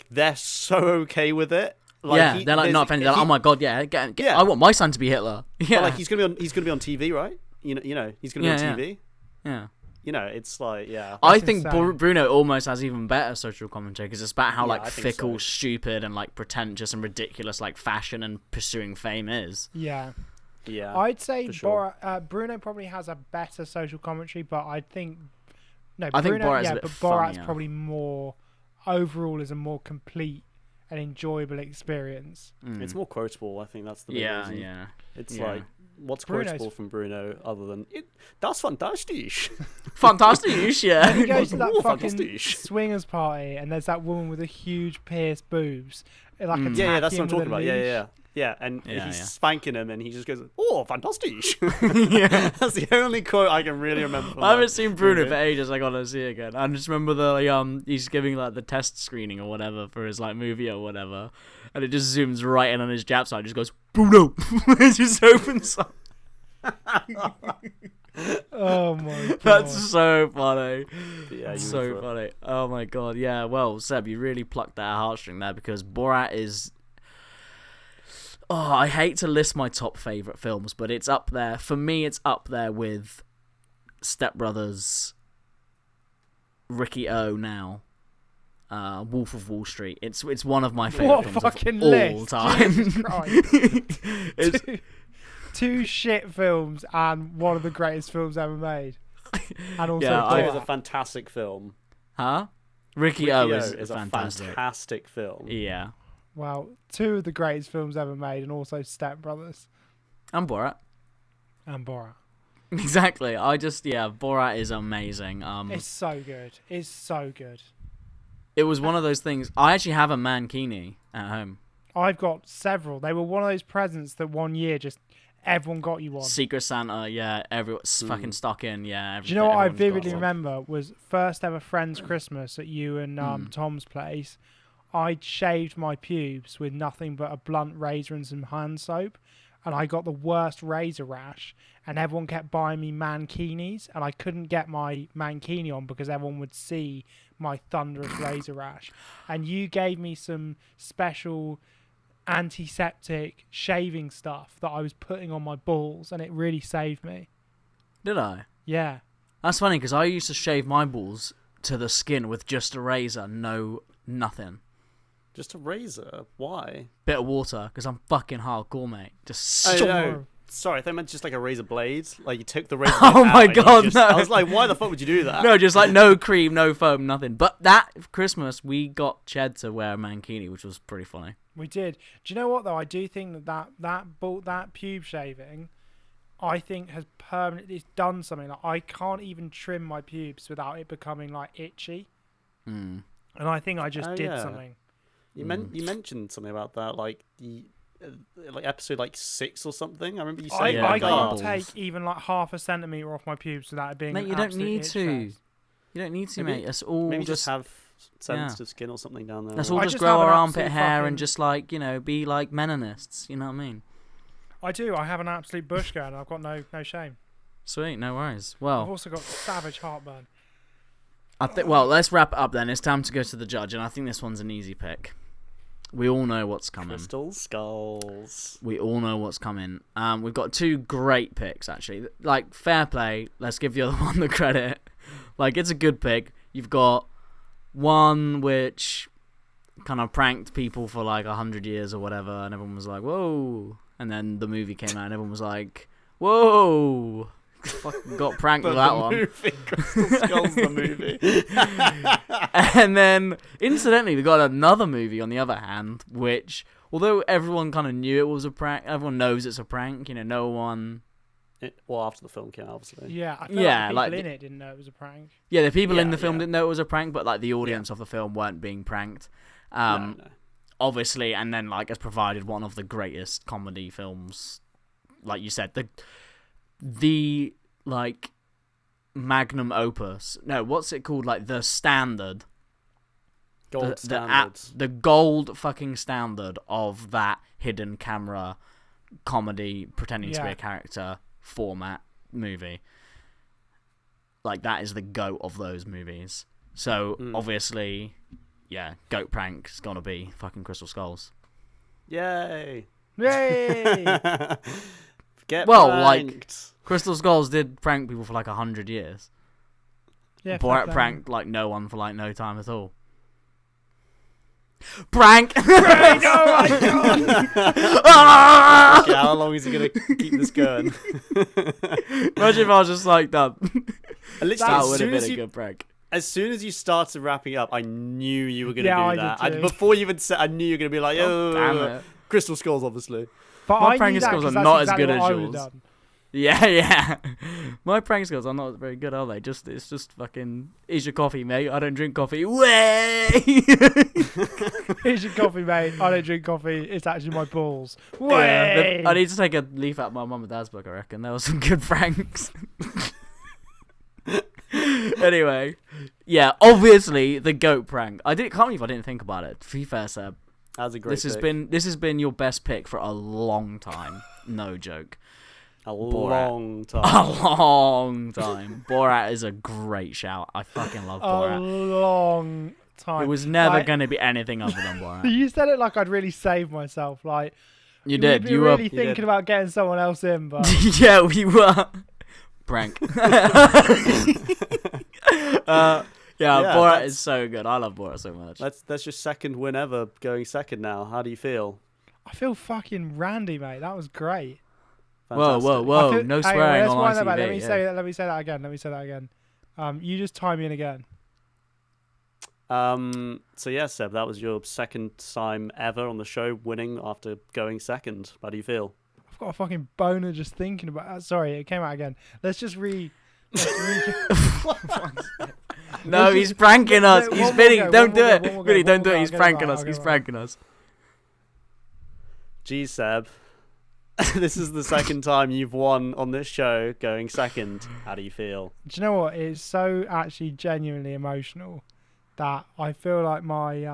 A: they're so okay with it. Like,
E: they're like not offended. They're like, oh my god, I want my son to be Hitler.
A: But like he's gonna be on TV, right? You know he's gonna be on TV.
E: Yeah.
A: you know, it's like, yeah.
E: I
C: That's
E: think
C: insane.
E: Bruno almost has even better social commentary because it's about how
A: Yeah,
E: like
A: I think
E: fickle,
A: so.
E: stupid, and like pretentious and ridiculous like fashion and pursuing fame is.
C: Yeah.
A: Yeah.
C: I'd say
A: for sure.
C: Bruno probably has a better social commentary, but I think
E: I think
C: Bruno,
E: Borat's a
C: yeah,
E: bit
C: but Borat's
E: funnier.
C: probably more overall is a more complete and enjoyable experience.
A: It's more quotable. I think that's the big
E: Yeah,
A: reason.
E: yeah.
A: It's
E: Yeah.
A: like, what's
C: Bruno's-
A: quotable from Bruno other than that's fantastic.
E: Fantastic, yeah.
C: He goes to that
A: Oh,
C: fucking
A: fantastic.
C: swingers party, and there's that woman with the huge pierced boobs, like
A: Yeah, that's what I'm
C: attacking him
A: talking
C: with a
A: about. Yeah,
C: leash.
A: yeah, yeah. Yeah, and
E: Yeah,
A: he's
E: yeah.
A: spanking him, and he just goes, "Oh, fantastic!"
E: Yeah.
A: That's the only quote I can really remember. From
E: I haven't
A: that
E: seen Bruno
A: movie.
E: for ages. I gotta see it again. I just remember the he's giving like the test screening or whatever for his like movie or whatever, and it just zooms right in on his Jap side. Just goes Bruno. It just opens up.
C: Oh my god.
E: That's so funny.
A: Yeah, you
E: So
A: went for it.
E: funny. Oh my god. Yeah. Well, Seb, you really plucked that heartstring there because Borat is. Oh, I hate to list my top favorite films, but it's up there. For me, it's up there with Step Brothers, Ricky O now, Wolf of Wall Street. It's one of my favorite
C: What
E: films
C: fucking
E: of all
C: list?
E: time.
C: Jesus Christ.
E: It's-
C: Two shit films and one of the greatest films ever made. And also
E: Yeah,
A: It was a
C: Borat.
A: fantastic film.
E: huh? Ricky O is
A: a
E: fantastic.
A: fantastic film.
E: Yeah,
C: Well, two of the greatest films ever made, and also Step Brothers
E: and Borat.
C: and Borat.
E: Exactly. Borat is amazing.
C: It's so good. It's so good.
E: It was one of those things. I actually have a mankini at home.
C: I've got several. They were one of those presents that one year just everyone got you one.
E: Secret Santa, yeah, everyone's fucking stuck in, yeah.
C: Do you know what I
E: everyone's got
C: vividly
E: one.
C: remember was first ever friend's Christmas at you and Tom's place. I'd shaved my pubes with nothing but a blunt razor and some hand soap, and I got the worst razor rash, and everyone kept buying me mankinis, and I couldn't get my mankini on because everyone would see my thunderous razor rash. And you gave me some special antiseptic shaving stuff that I was putting on my balls, and it really saved me.
E: Did I?
C: Yeah.
E: That's funny because I used to shave my balls to the skin with just a razor, nothing.
A: Just a razor. Why?
E: Bit of water because I'm fucking hardcore, mate. Just
A: Oh,
C: Sure.
A: no. Sorry, I thought I meant just like a razor blade. Like you took the razor
E: Oh
A: blade out
E: my
A: and you
E: God,
A: just-
E: no.
A: I was like, why the fuck would you do that?
E: no, just like no cream, no foam, nothing. But that Christmas we got Ched to wear a mankini, which was pretty funny.
C: We did. Do you know what though? I do think that pube shaving, I think has permanently done something. Like I can't even trim my pubes without it becoming like itchy,
E: Mm.
C: and I think I just
A: Oh,
C: did
A: yeah.
C: something.
A: You mentioned something about that, like the like episode like 6 or something. I remember you
C: I,
A: saying
E: Yeah,
C: I
A: like,
C: can't
E: balls.
C: take even like half a centimetre off my pubes without it being.
E: Mate,
C: an
E: you don't
C: absolute
E: need
C: itch
E: to.
C: fest.
E: You don't need to,
A: Maybe-
E: mate. It's all
A: maybe
E: just.
A: just have sensitive skin or something down there.
E: Let's
A: or-
E: all
C: I
E: just
C: just
E: grow
C: have an
E: our armpit
C: absolute
E: hair
C: fucking-
E: and just like be like menonists. You know what I mean?
C: I do. I have an absolute bush going. I've got no shame.
E: Sweet, no worries.
C: I've
E: Well,
C: also got savage heartburn.
E: I think. Well, let's wrap it up then. It's time to go to the judge, and I think this one's an easy pick. We all know what's coming.
A: Crystal skulls.
E: We all know what's coming. We've got two great picks actually. Like fair play. Let's give the other one the credit. Like it's a good pick. You've got one which kind of pranked people for like 100 years or whatever, and everyone was like, "Whoa!" And then the movie came out, and everyone was like, "Whoa!" Fucking got pranked with that one.
A: Movie. Crystal skulls, the movie.
E: And then, incidentally, we got another movie on the other hand, which, although everyone kind of knew it was a prank, everyone knows it's a prank. You know, no one.
A: Well, after the film came out, obviously.
C: Yeah, I feel
E: Yeah,
C: like the
E: like
C: people in it didn't know it was a prank.
E: Yeah, the people in
A: Yeah,
E: the film
A: yeah.
E: didn't know it was a prank, but like the audience of the film weren't being pranked.
A: No.
E: Obviously, and then like has provided one of the greatest comedy films, like you said, the like magnum opus. No, what's it called? Like the standard.
A: Gold
E: the
A: standards.
E: the gold fucking standard of that hidden camera comedy pretending to be
C: Yeah.
E: a character format movie. Like that is the goat of those movies. So obviously, yeah, goat prank's gonna be fucking Crystal Skulls.
A: Yay!
C: Yay!
A: Get
E: Well, like-
A: pranked.
E: Crystal Skulls did prank people for like 100 years.
C: Yeah, fair
E: Borat
C: play.
E: pranked like no one for like no time at all. Prank!
C: Oh my god!
E: Ah!
A: Okay, how long is he gonna keep this going?
E: Imagine if I was just like that.
A: At least
E: That
A: as
E: would have
A: soon
E: been
A: as
E: a
A: you
E: good prank.
A: as soon as you started wrapping up, I knew you were gonna
C: Yeah, I
A: do
C: did
A: that.
C: too.
A: Before you even said, I knew you were gonna be like,
E: Oh, damn
A: "Yo,
E: it.
A: crystal skulls, obviously."
C: But
E: My
C: I
E: prank
C: knew that
E: skills
C: 'cause
E: are
C: that's
E: not as
C: exactly
E: good
C: what
E: as
C: I would've
E: yours.
C: done.
E: Yeah. My prank skills are not very good, are they? It's just fucking. Here's your coffee, mate. I don't drink coffee. Way.
C: Here's your coffee, mate. I don't drink coffee. It's actually my balls.
E: Yeah,
C: Way!
E: I need to take a leaf out of my mum and dad's book. I reckon there were some good pranks. Anyway, yeah, obviously the goat prank. Can't believe I didn't think about it. To be fair, Seb,
A: That was a great.
E: this has been your best pick for a long time. No joke.
A: a
E: Borat.
A: long time.
E: A long time. Borat is a great shout. I fucking love
C: A
E: Borat.
C: long time.
E: It was never
C: Like-
E: going to be anything other than Borat.
C: You said it like I'd really saved myself. Like
E: You
C: we'd
E: did.
C: be
E: You
C: really
E: were.
C: thinking
A: did.
C: about getting someone else in, but
E: Yeah, we were. Prank. Yeah,
A: Yeah,
E: Borat
A: that's-
E: is so good. I love Borat so much.
A: That's your second win ever, going second now. How do you feel?
C: I feel fucking randy, mate. That was great.
E: Whoa, whoa,
A: Fantastic.
E: whoa.
C: I feel-
E: No
C: hang
E: swearing
C: let's
E: on
C: wind that
E: ITV.
C: back. Let me
E: yeah.
C: say that. Let me say that again. You just time me in again.
A: So yeah, Seb, that was your second time ever on the show, winning after going second. How do you feel?
C: I've got a fucking boner just thinking about. Sorry, it came out again. Let's just
E: No, he's pranking us.
C: One
E: He's
C: more
E: Billy.
C: go,
E: Don't
C: one
E: do
C: more
E: it.
C: go, one more
E: Billy,
C: go,
E: don't
C: one
E: do
C: more
E: it.
C: go.
E: He's
C: I'll get it
E: pranking
C: right,
E: us.
C: I'll
E: He's
C: get it right.
E: pranking us.
A: Geez, Seb. This is the second time you've won on this show, going second. How do you feel?
C: Do you know what? It's so actually genuinely emotional that I feel like my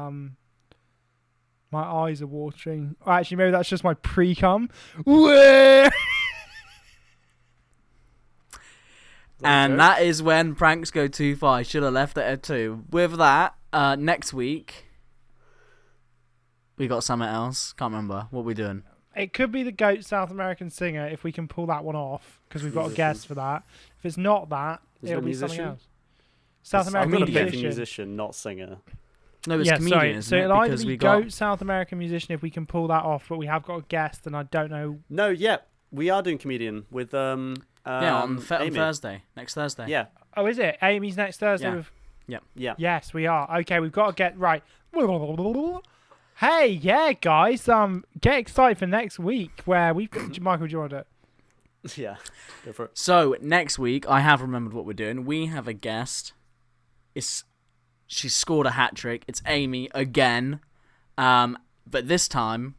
C: eyes are watering. Or actually, maybe that's just my pre-cum. Wah!
E: And that is when pranks go too far. I should have left it at 2. With that, next week, we got something else. Can't remember. What we doing?
C: It could be the GOAT South American singer if we can pull that one off, because we've got a guest for that. If it's not that,
A: Is it
C: it'll
A: a
C: be something
A: musician?
C: else. South
A: I'm
C: American
A: gonna pick a
C: musician.
A: musician, not singer.
E: No, it's
C: Yeah,
E: comedian,
C: sorry.
E: isn't
C: So
E: it?
C: it'll either
E: Because
C: be
E: we got...
C: GOAT South American musician if we can pull that off, but we have got a guest, and I don't know.
A: No, yeah, we are doing comedian with
E: on
A: Amy.
E: Thursday. Next Thursday.
A: Yeah,
C: Oh, is it? Amy's next Thursday.
E: Yeah.
C: With...
A: yeah.
C: Yes, we are. Okay, we've got to get right. Hey, yeah, guys. Get excited for next week where we've got Michael. Do you want to do it?
A: Yeah, go for it.
E: So, next week, I have remembered what we're doing. We have a guest. She scored a hat-trick. It's Amy again. But this time,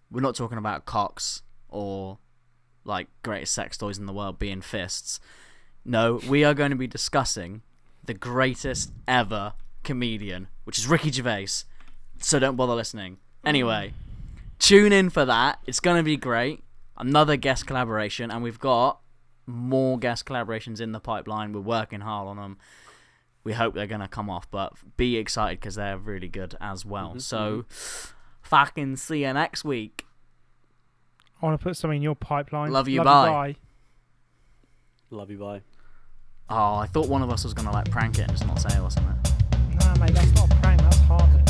E: we're not talking about cocks or, like, greatest sex toys in the world being fists. No, we are going to be discussing the greatest ever comedian, which is Ricky Gervais. So don't bother listening. Anyway, tune in for that. It's going to be great. Another guest collaboration, and we've got more guest collaborations in the pipeline. We're working hard on them. We hope they're going to come off, but be excited because they're really good as well. So, fucking see you next week.
C: I want to put something in your pipeline.
E: Love you, bye.
A: Love you, bye.
E: Oh, I thought one of us was going to like prank it and just not say it or something.
C: Nah, mate, that's not a prank. That's harmless.